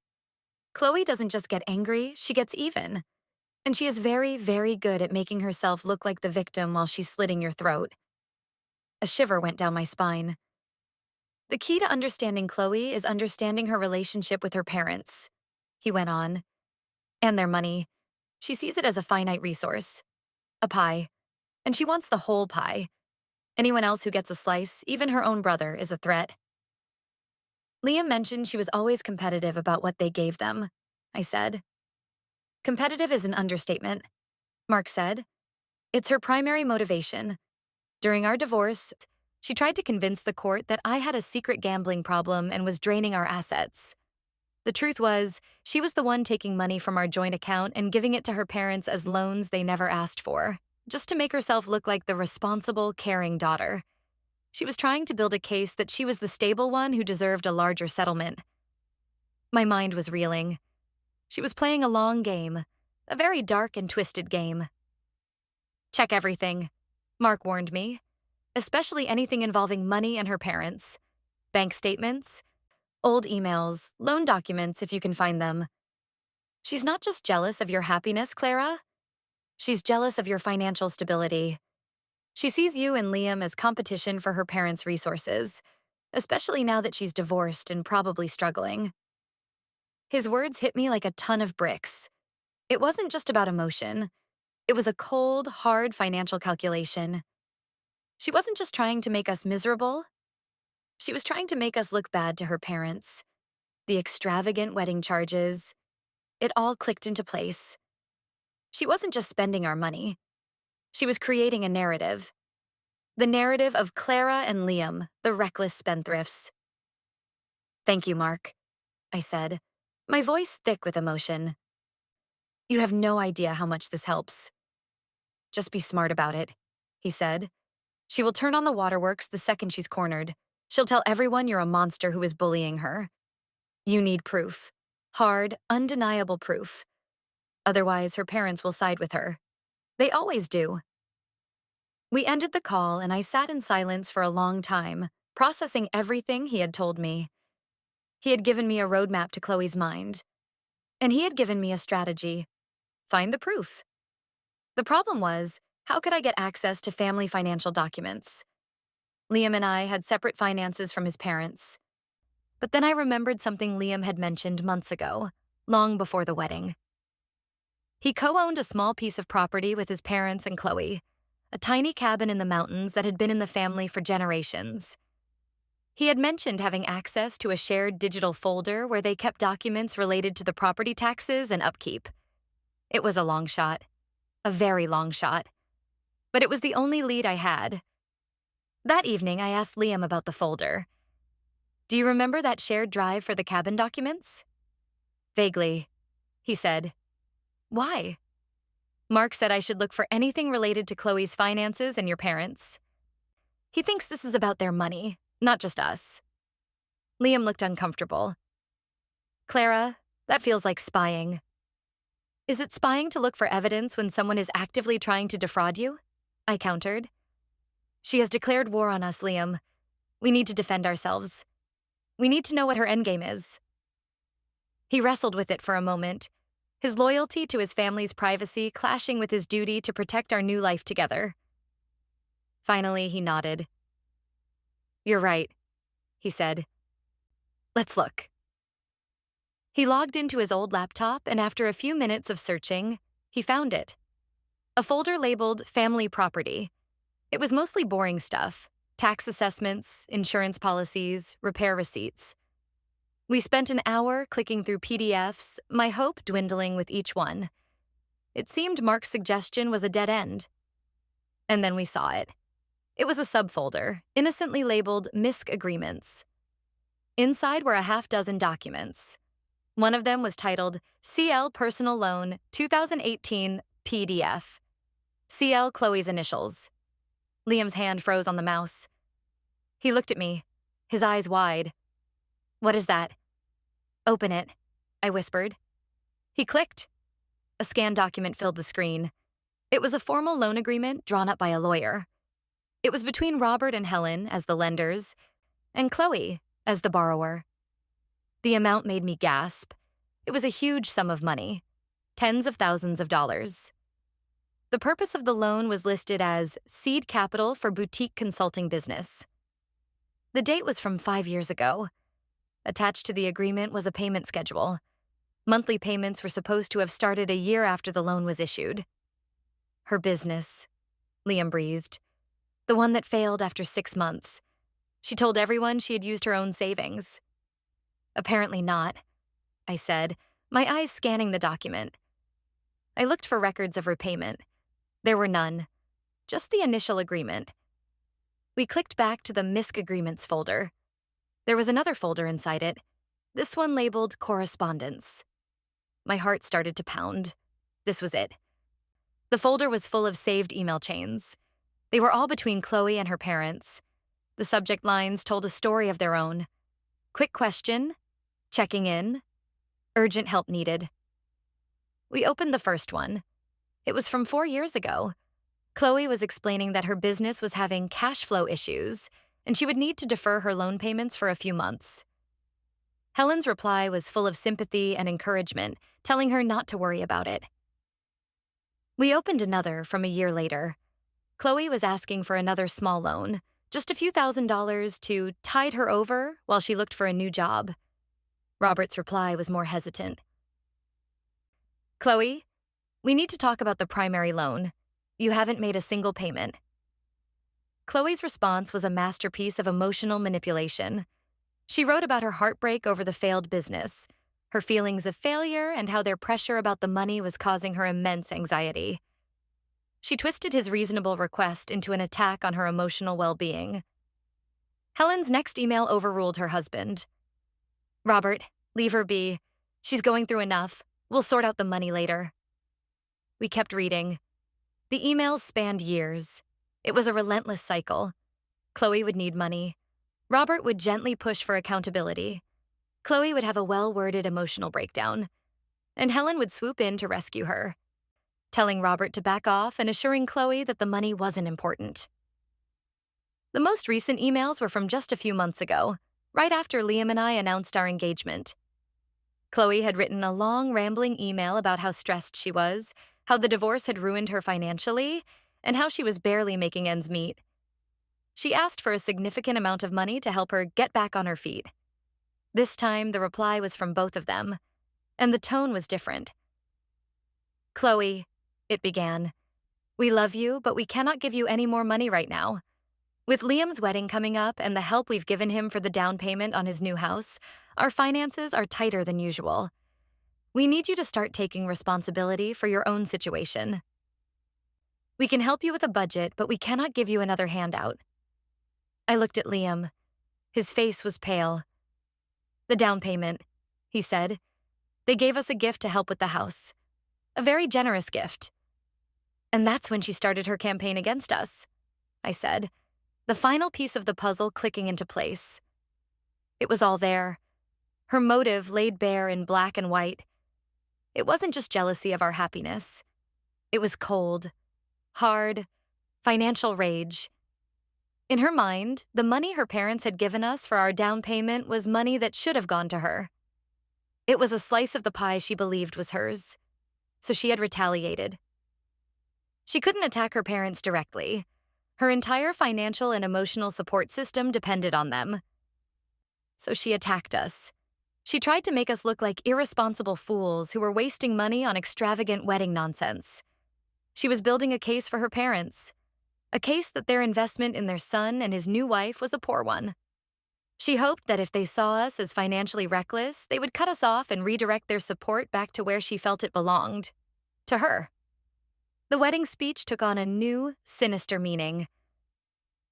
Chloe doesn't just get angry, she gets even. And she is very, very good at making herself look like the victim while she's slitting your throat. A shiver went down my spine. The key to understanding Chloe is understanding her relationship with her parents, he went on. And their money. She sees it as a finite resource. A pie. And she wants the whole pie. Anyone else who gets a slice, even her own brother, is a threat. Liam mentioned she was always competitive about what they gave them, I said. Competitive is an understatement, Mark said. It's her primary motivation. During our divorce, she tried to convince the court that I had a secret gambling problem and was draining our assets. The truth was, she was the one taking money from our joint account and giving it to her parents as loans they never asked for, just to make herself look like the responsible, caring daughter. She was trying to build a case that she was the stable one who deserved a larger settlement. My mind was reeling. She was playing a long game, a very dark and twisted game. Check everything, Mark warned me, especially anything involving money and her parents. Bank statements, old emails, loan documents if you can find them. She's not just jealous of your happiness, Clara. She's jealous of your financial stability. She sees you and Liam as competition for her parents' resources, especially now that she's divorced and probably struggling. His words hit me like a ton of bricks. It wasn't just about emotion. It was a cold, hard financial calculation. She wasn't just trying to make us miserable. She was trying to make us look bad to her parents. The extravagant wedding charges. It all clicked into place. She wasn't just spending our money. She was creating a narrative. The narrative of Clara and Liam, the reckless spendthrifts. Thank you, Mark, I said, my voice thick with emotion. You have no idea how much this helps. Just be smart about it, he said. She will turn on the waterworks the second she's cornered. She'll tell everyone you're a monster who is bullying her. You need proof. Hard, undeniable proof. Otherwise, her parents will side with her. They always do. We ended the call, and I sat in silence for a long time, processing everything he had told me. He had given me a roadmap to Chloe's mind. And he had given me a strategy. Find the proof. The problem was, how could I get access to family financial documents? Liam and I had separate finances from his parents. But then I remembered something Liam had mentioned months ago, long before the wedding. He co-owned a small piece of property with his parents and Chloe, a tiny cabin in the mountains that had been in the family for generations. He had mentioned having access to a shared digital folder where they kept documents related to the property taxes and upkeep. It was a long shot, a very long shot, but it was the only lead I had. That evening, I asked Liam about the folder. Do you remember that shared drive for the cabin documents? Vaguely, he said. Why? Mark said I should look for anything related to Chloe's finances and your parents. He thinks this is about their money, not just us. Liam looked uncomfortable. Clara, that feels like spying. Is it spying to look for evidence when someone is actively trying to defraud you? I countered. She has declared war on us, Liam. We need to defend ourselves. We need to know what her endgame is. He wrestled with it for a moment, his loyalty to his family's privacy clashing with his duty to protect our new life together. Finally, he nodded. You're right, he said. Let's look. He logged into his old laptop, and after a few minutes of searching, he found it. A folder labeled Family Property. It was mostly boring stuff: tax assessments, insurance policies, repair receipts. We spent an hour clicking through PDFs, my hope dwindling with each one. It seemed Mark's suggestion was a dead end. And then we saw it. It was a subfolder, innocently labeled MISC Agreements. Inside were a half-dozen documents. One of them was titled CL Personal Loan 2018 PDF. CL Chloe's initials. Liam's hand froze on the mouse. He looked at me, his eyes wide. What is that? Open it, I whispered. He clicked. A scanned document filled the screen. It was a formal loan agreement drawn up by a lawyer. It was between Robert and Helen as the lenders, and Chloe as the borrower. The amount made me gasp. It was a huge sum of money, tens of thousands of dollars. The purpose of the loan was listed as seed capital for boutique consulting business. The date was from 5 years ago. Attached to the agreement was a payment schedule. Monthly payments were supposed to have started a year after the loan was issued. Her business, Liam breathed. The one that failed after 6 months. She told everyone she had used her own savings. Apparently not, I said, my eyes scanning the document. I looked for records of repayment. There were none, just the initial agreement. We clicked back to the MISC agreements folder. There was another folder inside it, this one labeled correspondence. My heart started to pound. This was it. The folder was full of saved email chains. They were all between Chloe and her parents. The subject lines told a story of their own. Quick question, checking in, urgent help needed. We opened the first one. It was from 4 years ago. Chloe was explaining that her business was having cash flow issues, and she would need to defer her loan payments for a few months. Helen's reply was full of sympathy and encouragement, telling her not to worry about it. We opened another from a year later. Chloe was asking for another small loan, just a few $1,000s to tide her over while she looked for a new job. Robert's reply was more hesitant. Chloe, we need to talk about the primary loan. You haven't made a single payment. Chloe's response was a masterpiece of emotional manipulation. She wrote about her heartbreak over the failed business, her feelings of failure, and how their pressure about the money was causing her immense anxiety. She twisted his reasonable request into an attack on her emotional well-being. Helen's next email overruled her husband. Robert, leave her be. She's going through enough. We'll sort out the money later. We kept reading. The emails spanned years. It was a relentless cycle. Chloe would need money. Robert would gently push for accountability. Chloe would have a well-worded emotional breakdown. And Helen would swoop in to rescue her, telling Robert to back off and assuring Chloe that the money wasn't important. The most recent emails were from just a few months ago, right after Liam and I announced our engagement. Chloe had written a long, rambling email about how stressed she was, how the divorce had ruined her financially, and how she was barely making ends meet. She asked for a significant amount of money to help her get back on her feet. This time, the reply was from both of them, and the tone was different. Chloe, it began, we love you, but we cannot give you any more money right now. With Liam's wedding coming up and the help we've given him for the down payment on his new house, our finances are tighter than usual. We need you to start taking responsibility for your own situation. We can help you with a budget, but we cannot give you another handout. I looked at Liam. His face was pale. The down payment, he said. They gave us a gift to help with the house. A very generous gift. And that's when she started her campaign against us, I said, the final piece of the puzzle clicking into place. It was all there. Her motive laid bare in black and white. It wasn't just jealousy of our happiness. It was cold, hard, financial rage. In her mind, the money her parents had given us for our down payment was money that should have gone to her. It was a slice of the pie she believed was hers, so she had retaliated. She couldn't attack her parents directly. Her entire financial and emotional support system depended on them. So she attacked us. She tried to make us look like irresponsible fools who were wasting money on extravagant wedding nonsense. She was building a case for her parents, a case that their investment in their son and his new wife was a poor one. She hoped that if they saw us as financially reckless, they would cut us off and redirect their support back to where she felt it belonged, to her. The wedding speech took on a new, sinister meaning.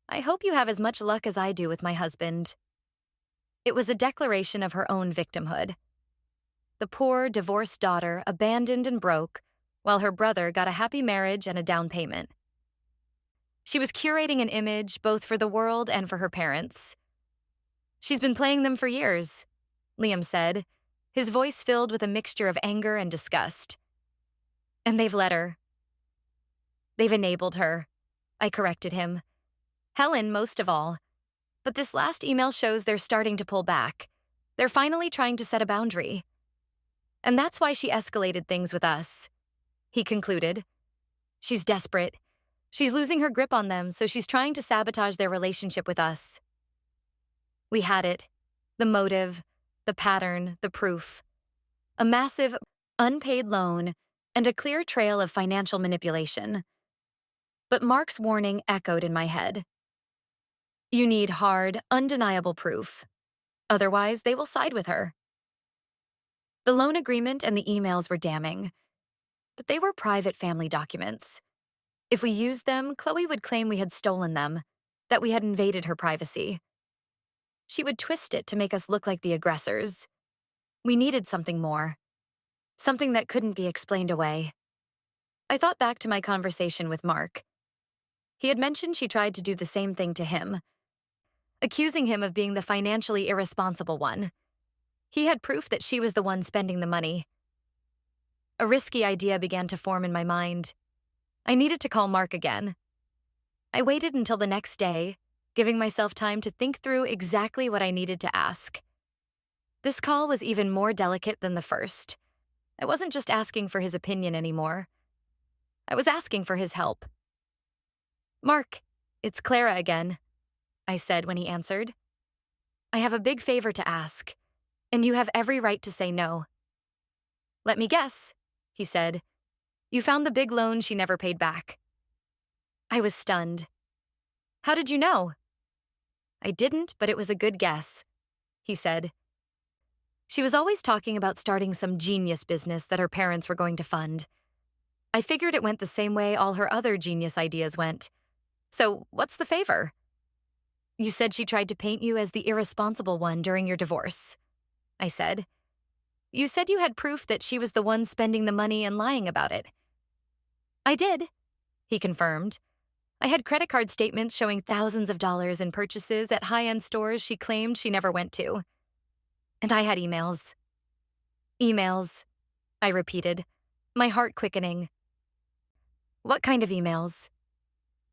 I hope you have as much luck as I do with my husband. It was a declaration of her own victimhood. The poor, divorced daughter abandoned and broke, while her brother got a happy marriage and a down payment. She was curating an image both for the world and for her parents. She's been playing them for years, Liam said, his voice filled with a mixture of anger and disgust. And they've let her. They've enabled her, I corrected him. Helen most of all. But this last email shows they're starting to pull back. They're finally trying to set a boundary. And that's why she escalated things with us, he concluded. She's desperate. She's losing her grip on them, so she's trying to sabotage their relationship with us. We had it. The motive, the pattern, the proof. A massive, unpaid loan, and a clear trail of financial manipulation. But Mark's warning echoed in my head. You need hard, undeniable proof. Otherwise, they will side with her. The loan agreement and the emails were damning, but they were private family documents. If we used them, Chloe would claim we had stolen them, that we had invaded her privacy. She would twist it to make us look like the aggressors. We needed something more, something that couldn't be explained away. I thought back to my conversation with Mark. He had mentioned she tried to do the same thing to him, accusing him of being the financially irresponsible one. He had proof that she was the one spending the money. A risky idea began to form in my mind. I needed to call Mark again. I waited until the next day, giving myself time to think through exactly what I needed to ask. This call was even more delicate than the first. I wasn't just asking for his opinion anymore. I was asking for his help. "Mark, it's Clara again," I said when he answered. "I have a big favor to ask, and you have every right to say no." "Let me guess," he said. "You found the big loan she never paid back." I was stunned. "How did you know?" "I didn't, but it was a good guess," he said. "She was always talking about starting some genius business that her parents were going to fund. I figured it went the same way all her other genius ideas went. So, what's the favor?" "You said she tried to paint you as the irresponsible one during your divorce," I said. "You said you had proof that she was the one spending the money and lying about it." "I did," he confirmed. "I had credit card statements showing thousands of dollars in purchases at high-end stores she claimed she never went to. And I had emails." "Emails," I repeated, my heart quickening. "What kind of emails?"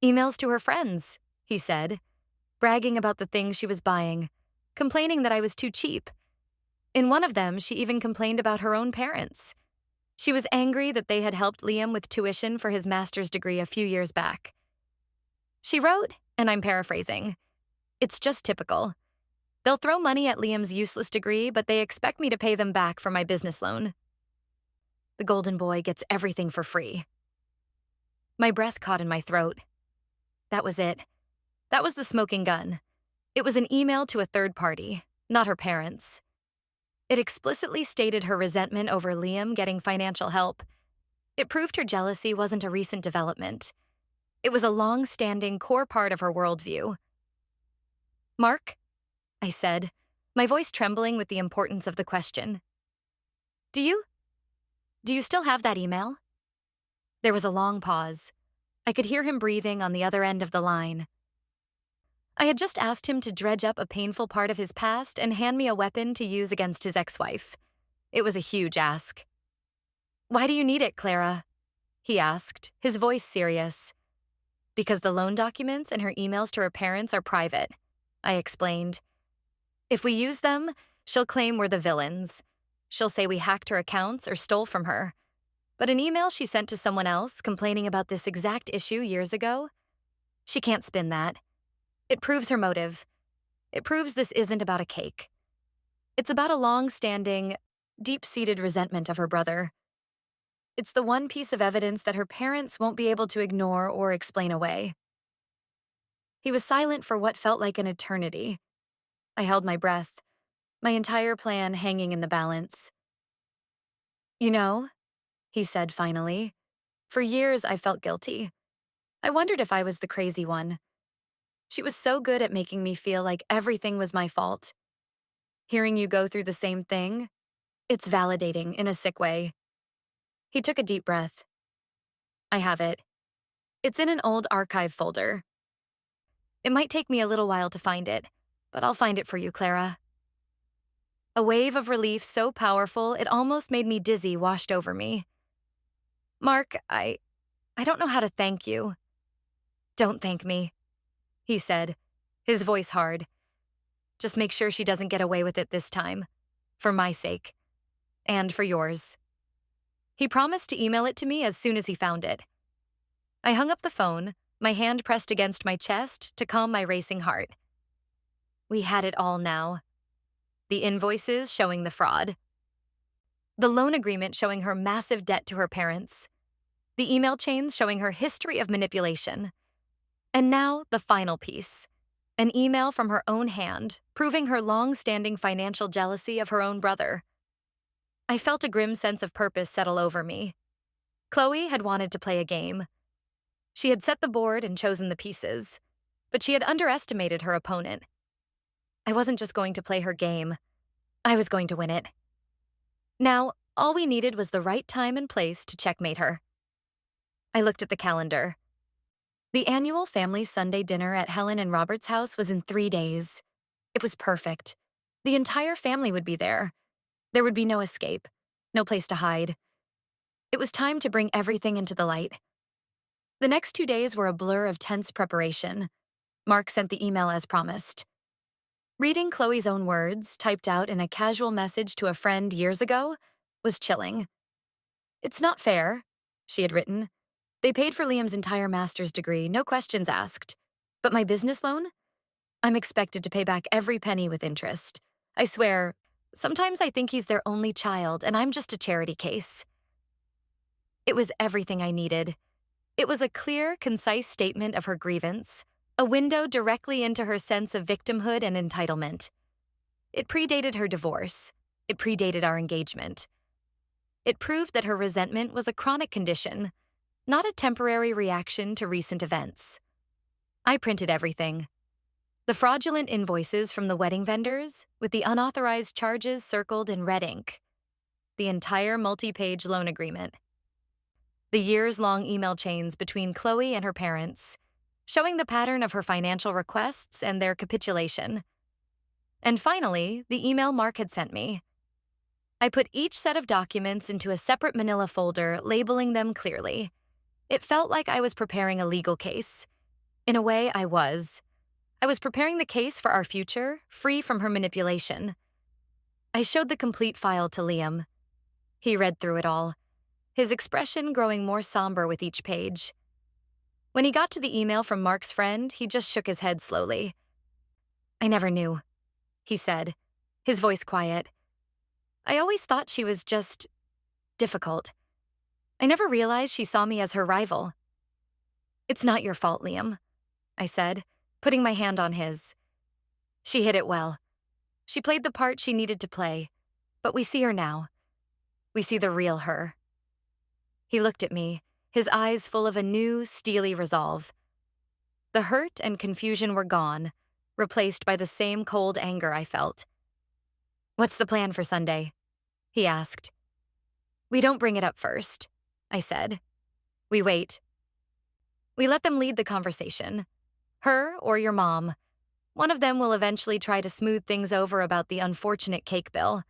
"Emails to her friends," he said, bragging about the things she was buying, complaining that I was too cheap. In one of them, she even complained about her own parents. She was angry that they had helped Liam with tuition for his master's degree a few years back. She wrote, and I'm paraphrasing, "It's just typical. They'll throw money at Liam's useless degree, but they expect me to pay them back for my business loan. The golden boy gets everything for free." My breath caught in my throat. That was it. That was the smoking gun. It was an email to a third party, not her parents. It explicitly stated her resentment over Liam getting financial help. It proved her jealousy wasn't a recent development. It was a long-standing core part of her worldview. "Mark," I said, my voice trembling with the importance of the question. Do you still have that email?" There was a long pause. I could hear him breathing on the other end of the line. I had just asked him to dredge up a painful part of his past and hand me a weapon to use against his ex-wife. It was a huge ask. "Why do you need it, Clara?" he asked, his voice serious. "Because the loan documents and her emails to her parents are private," I explained. "If we use them, she'll claim we're the villains. She'll say we hacked her accounts or stole from her. But an email she sent to someone else complaining about this exact issue years ago? She can't spin that. It proves her motive. It proves this isn't about a cake. It's about a long-standing, deep-seated resentment of her brother. It's the one piece of evidence that her parents won't be able to ignore or explain away." He was silent for what felt like an eternity. I held my breath, my entire plan hanging in the balance. "You know," he said finally, "for years I felt guilty. I wondered if I was the crazy one. She was so good at making me feel like everything was my fault. Hearing you go through the same thing, it's validating in a sick way." He took a deep breath. "I have it. It's in an old archive folder. It might take me a little while to find it, but I'll find it for you, Clara." A wave of relief so powerful it almost made me dizzy washed over me. "Mark, I don't know how to thank you." "Don't thank me," he said, his voice hard. "Just make sure she doesn't get away with it this time. For my sake. And for yours." He promised to email it to me as soon as he found it. I hung up the phone, my hand pressed against my chest to calm my racing heart. We had it all now. The invoices showing the fraud. The loan agreement showing her massive debt to her parents. The email chains showing her history of manipulation. And now, the final piece. An email from her own hand, proving her long-standing financial jealousy of her own brother. I felt a grim sense of purpose settle over me. Chloe had wanted to play a game. She had set the board and chosen the pieces, but she had underestimated her opponent. I wasn't just going to play her game. I was going to win it. Now, all we needed was the right time and place to checkmate her. I looked at the calendar. The annual family Sunday dinner at Helen and Robert's house was in 3 days. It was perfect. The entire family would be there. There would be no escape, no place to hide. It was time to bring everything into the light. The next 2 days were a blur of tense preparation. Mark sent the email as promised. Reading Chloe's own words, typed out in a casual message to a friend years ago, was chilling. "It's not fair," she had written. "They paid for Liam's entire master's degree, no questions asked. But my business loan? I'm expected to pay back every penny with interest. I swear, sometimes I think he's their only child and I'm just a charity case." It was everything I needed. It was a clear, concise statement of her grievance, a window directly into her sense of victimhood and entitlement. It predated her divorce. It predated our engagement. It proved that her resentment was a chronic condition, not a temporary reaction to recent events. I printed everything. The fraudulent invoices from the wedding vendors, with the unauthorized charges circled in red ink. The entire multi-page loan agreement. The years-long email chains between Chloe and her parents, showing the pattern of her financial requests and their capitulation. And finally, the email Mark had sent me. I put each set of documents into a separate manila folder, labeling them clearly. It felt like I was preparing a legal case. In a way, I was. I was preparing the case for our future, free from her manipulation. I showed the complete file to Liam. He read through it all, his expression growing more somber with each page. When he got to the email from Mark's friend, he just shook his head slowly. "I never knew," he said, his voice quiet. "I always thought she was just difficult. I never realized she saw me as her rival." "It's not your fault, Liam," I said, putting my hand on his. "She hid it well. She played the part she needed to play, but we see her now. We see the real her." He looked at me, his eyes full of a new, steely resolve. The hurt and confusion were gone, replaced by the same cold anger I felt. "What's the plan for Sunday?" he asked. "We don't bring it up first," I said. "We wait. We let them lead the conversation. Her or your mom. One of them will eventually try to smooth things over about the unfortunate cake bill.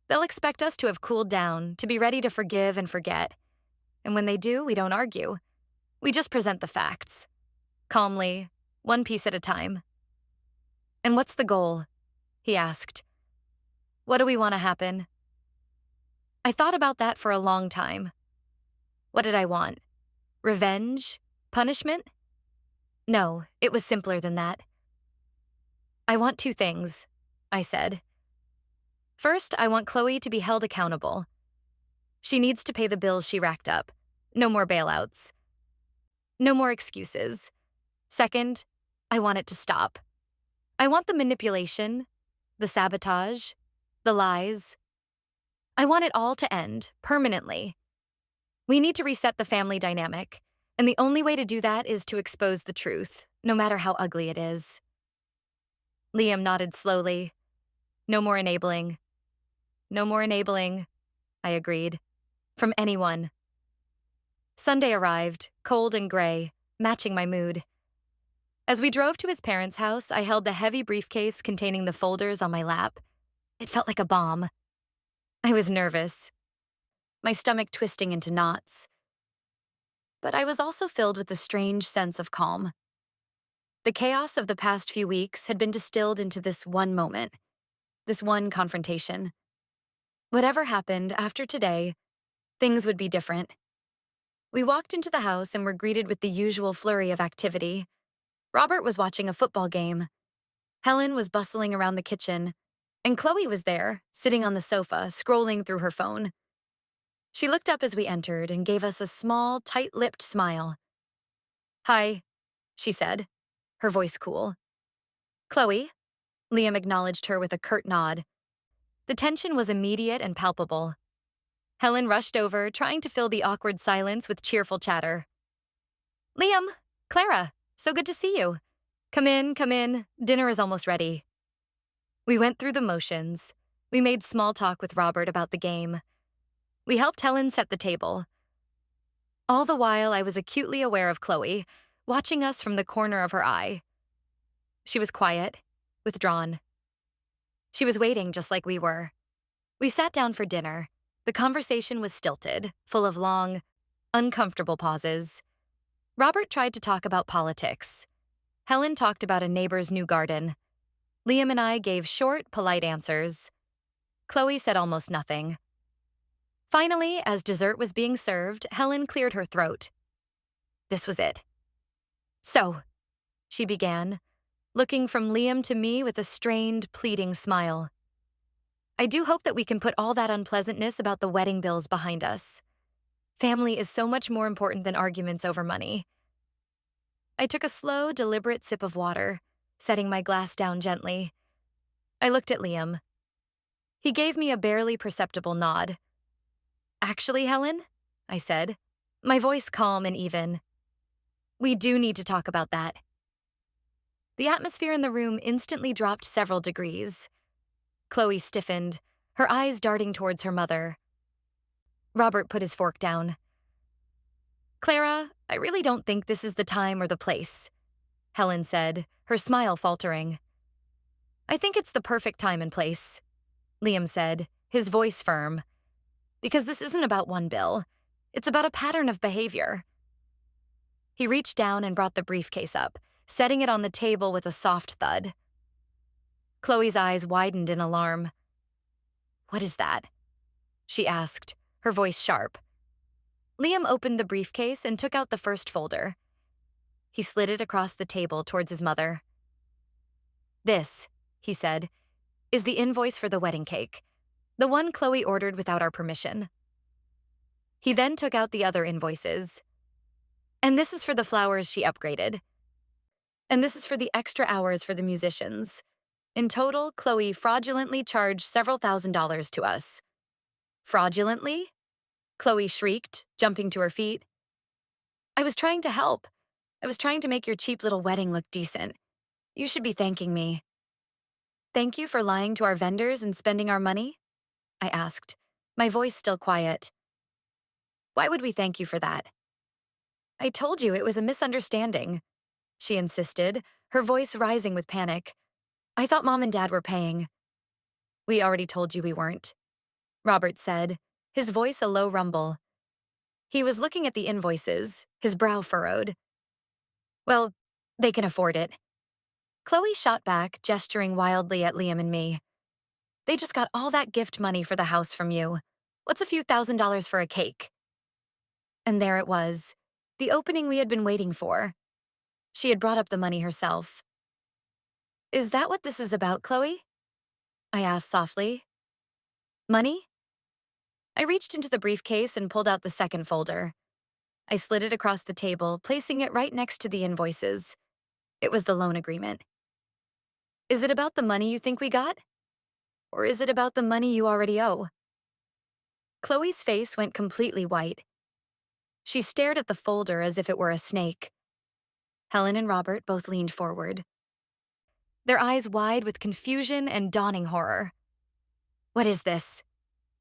They'll expect us to have cooled down, to be ready to forgive and forget. And when they do, we don't argue. We just present the facts. Calmly, one piece at a time." "And what's the goal?" he asked. "What do we want to happen?" I thought about that for a long time. What did I want? Revenge? Punishment? No, it was simpler than that. "I want 2 things," I said. "First, I want Chloe to be held accountable. She needs to pay the bills she racked up. No more bailouts. No more excuses. Second, I want it to stop. I want the manipulation, the sabotage, the lies. I want it all to end, permanently. We need to reset the family dynamic, and the only way to do that is to expose the truth, no matter how ugly it is." Liam nodded slowly. "No more enabling. No more enabling," I agreed. "From anyone." Sunday arrived, cold and gray, matching my mood. As we drove to his parents' house, I held the heavy briefcase containing the folders on my lap. It felt like a bomb. I was nervous, my stomach twisting into knots. But I was also filled with a strange sense of calm. The chaos of the past few weeks had been distilled into this one moment, this one confrontation. Whatever happened after today, things would be different. We walked into the house and were greeted with the usual flurry of activity. Robert was watching a football game. Helen was bustling around the kitchen, and Chloe was there, sitting on the sofa, scrolling through her phone. She looked up as we entered and gave us a small, tight-lipped smile. "Hi," she said, her voice cool. Chloe. Liam acknowledged her with a curt nod. The tension was immediate and palpable. Helen rushed over, trying to fill the awkward silence with cheerful chatter. Liam, Clara, so good to see you. Come in, come in. Dinner is almost ready. We went through the motions. We made small talk with Robert about the game. We helped Helen set the table. All the while, I was acutely aware of Chloe, watching us from the corner of her eye. She was quiet, withdrawn. She was waiting just like we were. We sat down for dinner. The conversation was stilted, full of long, uncomfortable pauses. Robert tried to talk about politics. Helen talked about a neighbor's new garden. Liam and I gave short, polite answers. Chloe said almost nothing. Finally, as dessert was being served, Helen cleared her throat. This was it. So, she began, looking from Liam to me with a strained, pleading smile. I do hope that we can put all that unpleasantness about the wedding bills behind us. Family is so much more important than arguments over money. I took a slow, deliberate sip of water, setting my glass down gently. I looked at Liam. He gave me a barely perceptible nod. Actually, Helen, I said, my voice calm and even. We do need to talk about that. The atmosphere in the room instantly dropped several degrees. Chloe stiffened, her eyes darting towards her mother. Robert put his fork down. Clara, I really don't think this is the time or the place, Helen said, her smile faltering. I think it's the perfect time and place, Liam said, his voice firm. Because this isn't about one bill. It's about a pattern of behavior. He reached down and brought the briefcase up, setting it on the table with a soft thud. Chloe's eyes widened in alarm. What is that? She asked, her voice sharp. Liam opened the briefcase and took out the first folder. He slid it across the table towards his mother. This, he said, is the invoice for the wedding cake, the one Chloe ordered without our permission. He then took out the other invoices. And this is for the flowers she upgraded. And this is for the extra hours for the musicians. In total, Chloe fraudulently charged several $1,000s to us. Fraudulently? Chloe shrieked, jumping to her feet. I was trying to help. I was trying to make your cheap little wedding look decent. You should be thanking me. Thank you for lying to our vendors and spending our money? I asked, my voice still quiet. Why would we thank you for that? I told you it was a misunderstanding, she insisted, her voice rising with panic. I thought Mom and Dad were paying. We already told you we weren't, Robert said, his voice a low rumble. He was looking at the invoices, his brow furrowed. Well, they can afford it. Chloe shot back, gesturing wildly at Liam and me. They just got all that gift money for the house from you. What's a few $1,000s for a cake? And there it was, the opening we had been waiting for. She had brought up the money herself. Is that what this is about, Chloe? I asked softly. Money? I reached into the briefcase and pulled out the second folder. I slid it across the table, placing it right next to the invoices. It was the loan agreement. Is it about the money you think we got? Or is it about the money you already owe? Chloe's face went completely white. She stared at the folder as if it were a snake. Helen and Robert both leaned forward, their eyes wide with confusion and dawning horror. What is this?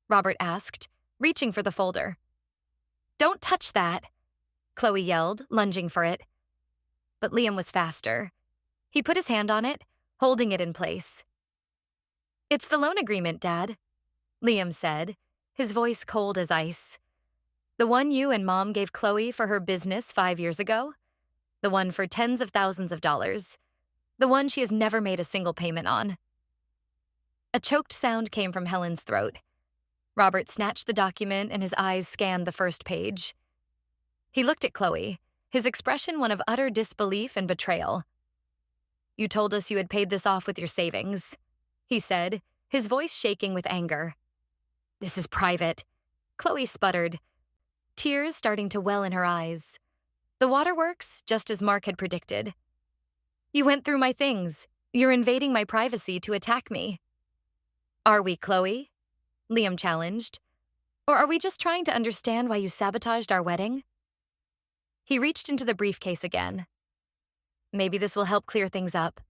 Robert asked, reaching for the folder. Don't touch that, Chloe yelled, lunging for it. But Liam was faster. He put his hand on it, holding it in place. It's the loan agreement, Dad, Liam said, his voice cold as ice. The one you and Mom gave Chloe for her business 5 years ago? The one for tens of thousands of dollars. The one she has never made a single payment on. A choked sound came from Helen's throat. Robert snatched the document and his eyes scanned the first page. He looked at Chloe, his expression one of utter disbelief and betrayal. You told us you had paid this off with your savings, he said, his voice shaking with anger. This is private, Chloe sputtered, tears starting to well in her eyes. The waterworks, just as Mark had predicted. You went through my things, You're invading my privacy to attack me. Are we, Chloe? Liam challenged. Or are we just trying to understand why you sabotaged our wedding? He reached into the briefcase again. Maybe this will help clear things up.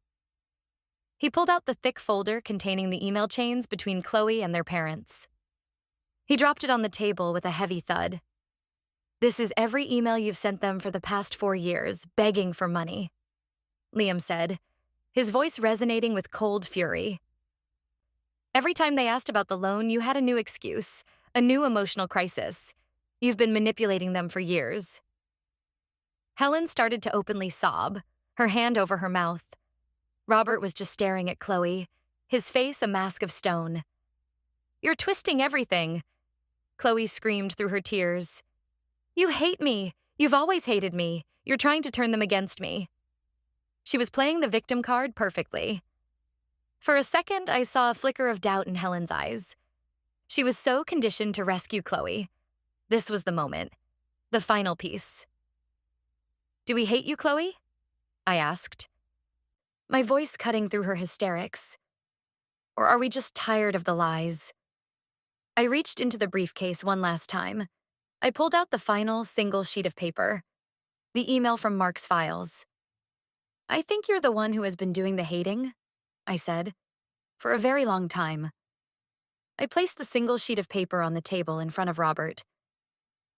He pulled out the thick folder containing the email chains between Chloe and their parents. He dropped it on the table with a heavy thud. This is every email you've sent them for the past 4 years, begging for money, Liam said, his voice resonating with cold fury. Every time they asked about the loan, you had a new excuse, a new emotional crisis. You've been manipulating them for years. Helen started to openly sob, her hand over her mouth. Robert was just staring at Chloe, his face a mask of stone. You're twisting everything, Chloe screamed through her tears. You hate me. You've always hated me. You're trying to turn them against me. She was playing the victim card perfectly. For a second, I saw a flicker of doubt in Helen's eyes. She was so conditioned to rescue Chloe. This was the moment. The final piece. Do we hate you, Chloe? I asked, my voice cutting through her hysterics. Or are we just tired of the lies? I reached into the briefcase one last time. I pulled out the final single sheet of paper, the email from Mark's files. I think you're the one who has been doing the hating, I said, for a very long time. I placed the single sheet of paper on the table in front of Robert.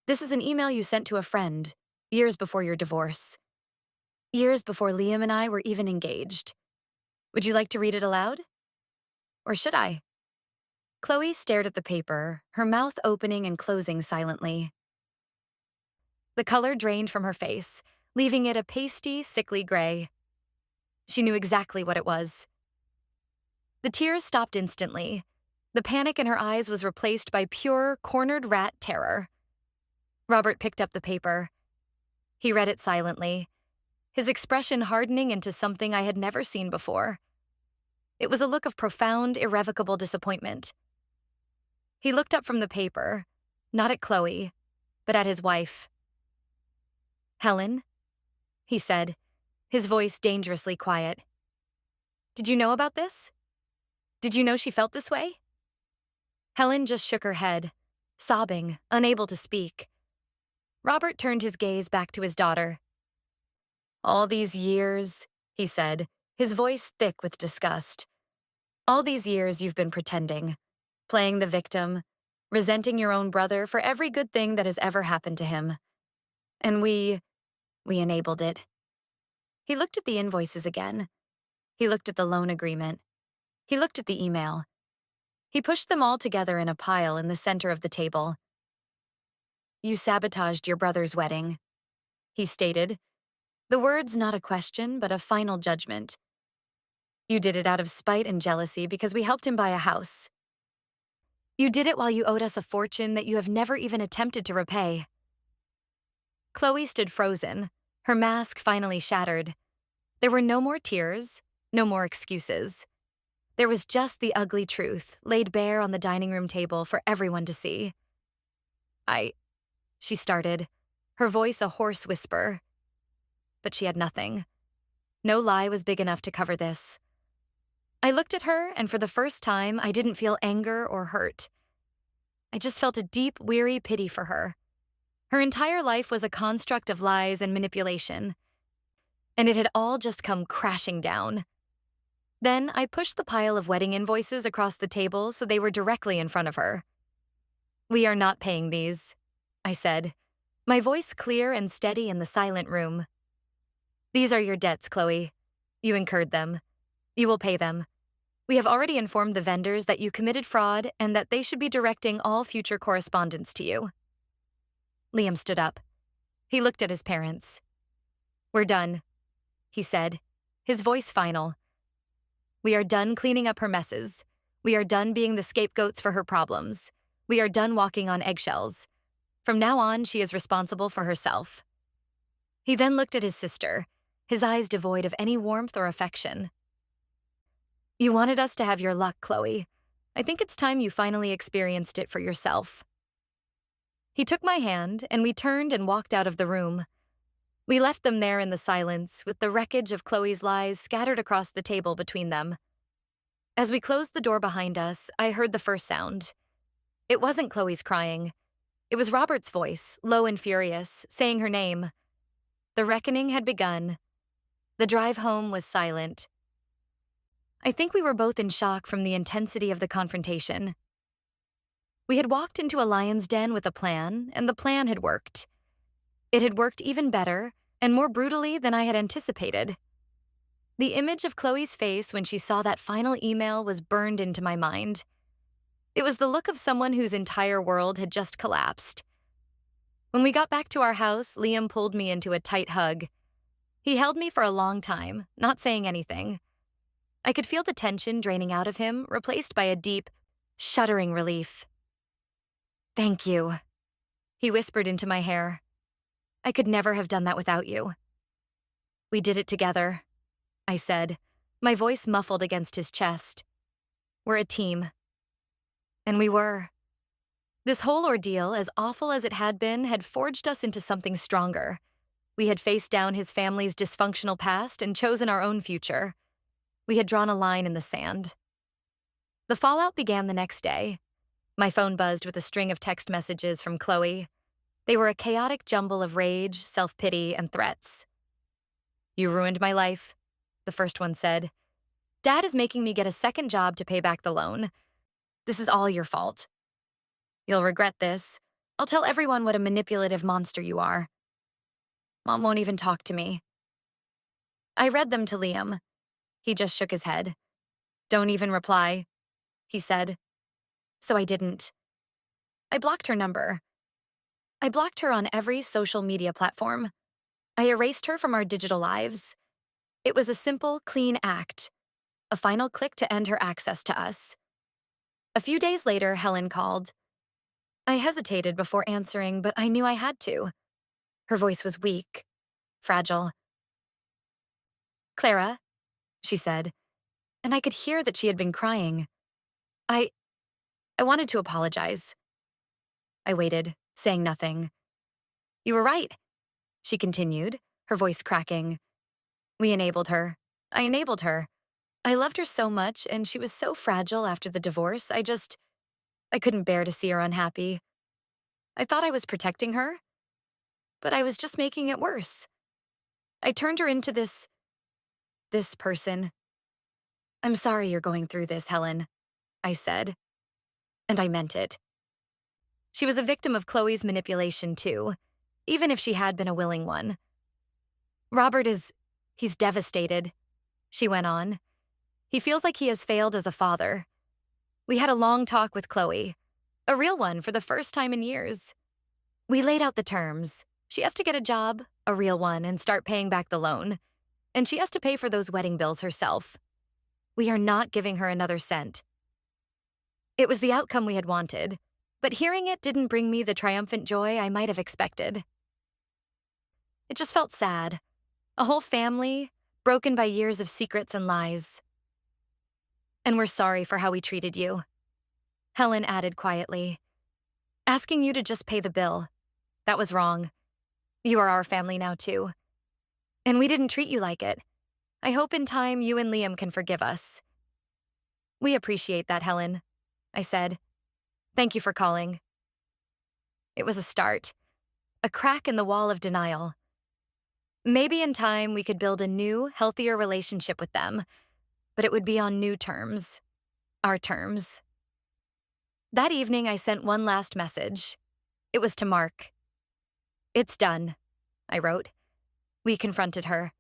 This is an email you sent to a friend, years before your divorce. Years before Liam and I were even engaged. Would you like to read it aloud? Or should I? Chloe stared at the paper, her mouth opening and closing silently. The color drained from her face, leaving it a pasty, sickly gray. She knew exactly what it was. The tears stopped instantly. The panic in her eyes was replaced by pure, cornered rat terror. Robert picked up the paper. He read it silently, his expression hardening into something I had never seen before. It was a look of profound, irrevocable disappointment. He looked up from the paper, not at Chloe, but at his wife. Helen, he said, his voice dangerously quiet. Did you know about this? Did you know she felt this way? Helen just shook her head, sobbing, unable to speak. Robert turned his gaze back to his daughter. All these years, he said, his voice thick with disgust. All these years you've been pretending, playing the victim, resenting your own brother for every good thing that has ever happened to him. And we enabled it. He looked at the invoices again. He looked at the loan agreement. He looked at the email. He pushed them all together in a pile in the center of the table. You sabotaged your brother's wedding, he stated, the words not a question but a final judgment. You did it out of spite and jealousy because we helped him buy a house. You did it while you owed us a fortune that you have never even attempted to repay. Chloe stood frozen, her mask finally shattered. There were no more tears, no more excuses. There was just the ugly truth laid bare on the dining room table for everyone to see. She started, her voice a hoarse whisper. But she had nothing. No lie was big enough to cover this. I looked at her, and for the first time, I didn't feel anger or hurt. I just felt a deep, weary pity for her. Her entire life was a construct of lies and manipulation, and it had all just come crashing down. Then I pushed the pile of wedding invoices across the table so they were directly in front of her. We are not paying these, I said, my voice clear and steady in the silent room. These are your debts, Chloe. You incurred them. You will pay them. We have already informed the vendors that you committed fraud and that they should be directing all future correspondence to you. Liam stood up. He looked at his parents. We're done, he said, his voice final. We are done cleaning up her messes. We are done being the scapegoats for her problems. We are done walking on eggshells. From now on, she is responsible for herself. He then looked at his sister, his eyes devoid of any warmth or affection. You wanted us to have your luck, Chloe. I think it's time you finally experienced it for yourself. He took my hand, and we turned and walked out of the room. We left them there in the silence, with the wreckage of Chloe's lies scattered across the table between them. As we closed the door behind us, I heard the first sound. It wasn't Chloe's crying. It was Robert's voice, low and furious, saying her name. The reckoning had begun. The drive home was silent. I think we were both in shock from the intensity of the confrontation. We had walked into a lion's den with a plan, and the plan had worked. It had worked even better and more brutally than I had anticipated. The image of Chloe's face when she saw that final email was burned into my mind. It was the look of someone whose entire world had just collapsed. When we got back to our house, Liam pulled me into a tight hug. He held me for a long time, not saying anything. I could feel the tension draining out of him, replaced by a deep, shuddering relief. "Thank you," he whispered into my hair. "I could never have done that without you." "We did it together," I said, my voice muffled against his chest. "We're a team." And we were. This whole ordeal, as awful as it had been, had forged us into something stronger. We had faced down his family's dysfunctional past and chosen our own future. We had drawn a line in the sand. The fallout began the next day. My phone buzzed with a string of text messages from Chloe. They were a chaotic jumble of rage, self-pity, and threats. "You ruined my life," the first one said. "Dad is making me get a second job to pay back the loan. This is all your fault. You'll regret this. I'll tell everyone what a manipulative monster you are. Mom won't even talk to me." I read them to Liam. He just shook his head. "Don't even reply," he said. So I didn't. I blocked her number. I blocked her on every social media platform. I erased her from our digital lives. It was a simple, clean act. A final click to end her access to us. A few days later, Helen called. I hesitated before answering, but I knew I had to. Her voice was weak, fragile. "Clara," she said, and I could hear that she had been crying. I wanted to apologize." I waited, saying nothing. "You were right," she continued, her voice cracking. "We enabled her. I enabled her. I loved her so much, and she was so fragile after the divorce, I couldn't bear to see her unhappy. I thought I was protecting her, but I was just making it worse. I turned her into this person. I'm sorry you're going through this, Helen," I said. And I meant it. She was a victim of Chloe's manipulation, too, even if she had been a willing one. He's devastated," she went on. "He feels like he has failed as a father. We had a long talk with Chloe, a real one for the first time in years. We laid out the terms. She has to get a job, a real one, and start paying back the loan. And she has to pay for those wedding bills herself. We are not giving her another cent." It was the outcome we had wanted, but hearing it didn't bring me the triumphant joy I might have expected. It just felt sad. A whole family, broken by years of secrets and lies. "And we're sorry for how we treated you," Helen added quietly. "Asking you to just pay the bill. That was wrong. You are our family now, too. And we didn't treat you like it. I hope in time you and Liam can forgive us." "We appreciate that, Helen," I said. "Thank you for calling." It was a start, a crack in the wall of denial. Maybe in time we could build a new, healthier relationship with them, but it would be on new terms, our terms. That evening, I sent one last message. It was to Mark. "It's done," I wrote. "We confronted her.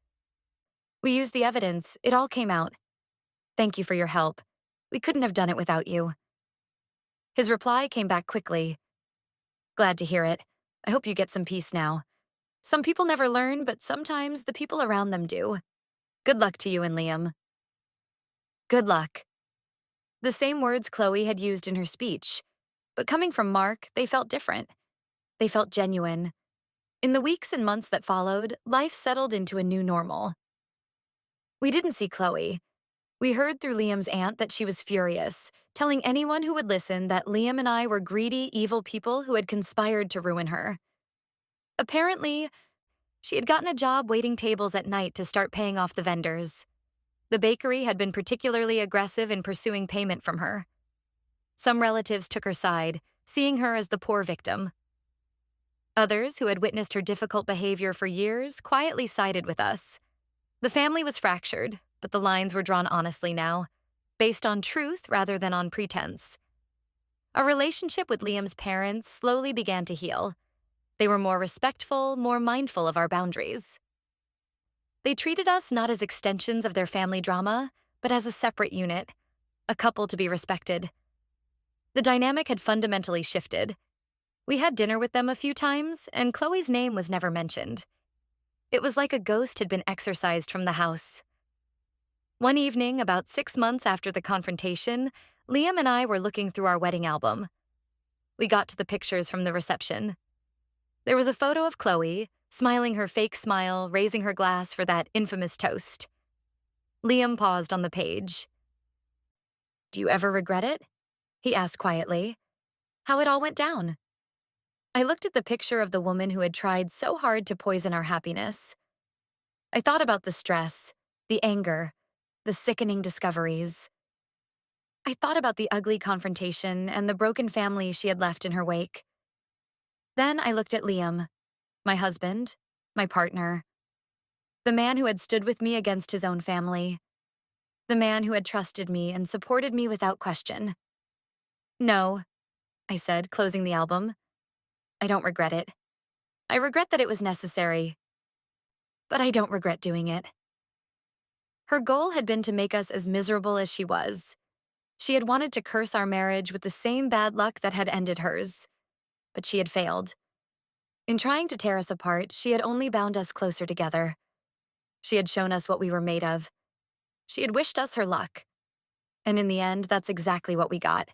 We used the evidence. It all came out. Thank you for your help. We couldn't have done it without you." His reply came back quickly. "Glad to hear it. I hope you get some peace now. Some people never learn, but sometimes the people around them do. Good luck to you and Liam." Good luck. The same words Chloe had used in her speech, but coming from Mark, they felt different. They felt genuine. In the weeks and months that followed, life settled into a new normal. We didn't see Chloe. We heard through Liam's aunt that she was furious, telling anyone who would listen that Liam and I were greedy, evil people who had conspired to ruin her. Apparently, She had gotten a job waiting tables at night to start paying off the vendors. The bakery had been particularly aggressive in pursuing payment from her. Some relatives took her side, seeing her as the poor victim. Others, who had witnessed her difficult behavior for years, quietly sided with us. The family was fractured, but the lines were drawn honestly now, based on truth rather than on pretense. Our relationship with Liam's parents slowly began to heal. They were more respectful, more mindful of our boundaries. They treated us not as extensions of their family drama, but as a separate unit, a couple to be respected. The dynamic had fundamentally shifted. We had dinner with them a few times, and Chloe's name was never mentioned. It was like a ghost had been exorcised from the house. One evening, about 6 months after the confrontation, Liam and I were looking through our wedding album. We got to the pictures from the reception. There was a photo of Chloe, smiling her fake smile, raising her glass for that infamous toast. Liam paused on the page. "Do you ever regret it?" he asked quietly. "How it all went down?" I looked at the picture of the woman who had tried so hard to poison our happiness. I thought about the stress, the anger, the sickening discoveries. I thought about the ugly confrontation and the broken family she had left in her wake. Then I looked at Liam, my husband, my partner, the man who had stood with me against his own family, the man who had trusted me and supported me without question. "No," I said, closing the album. "I don't regret it. I regret that it was necessary, but I don't regret doing it." Her goal had been to make us as miserable as she was. She had wanted to curse our marriage with the same bad luck that had ended hers, but she had failed. In trying to tear us apart, she had only bound us closer together. She had shown us what we were made of. She had wished us her luck. And in the end, that's exactly what we got.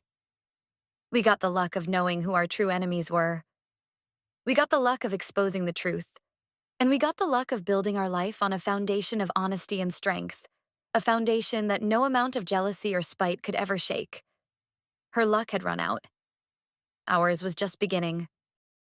We got the luck of knowing who our true enemies were. We got the luck of exposing the truth. And we got the luck of building our life on a foundation of honesty and strength, a foundation that no amount of jealousy or spite could ever shake. Her luck had run out. Ours was just beginning.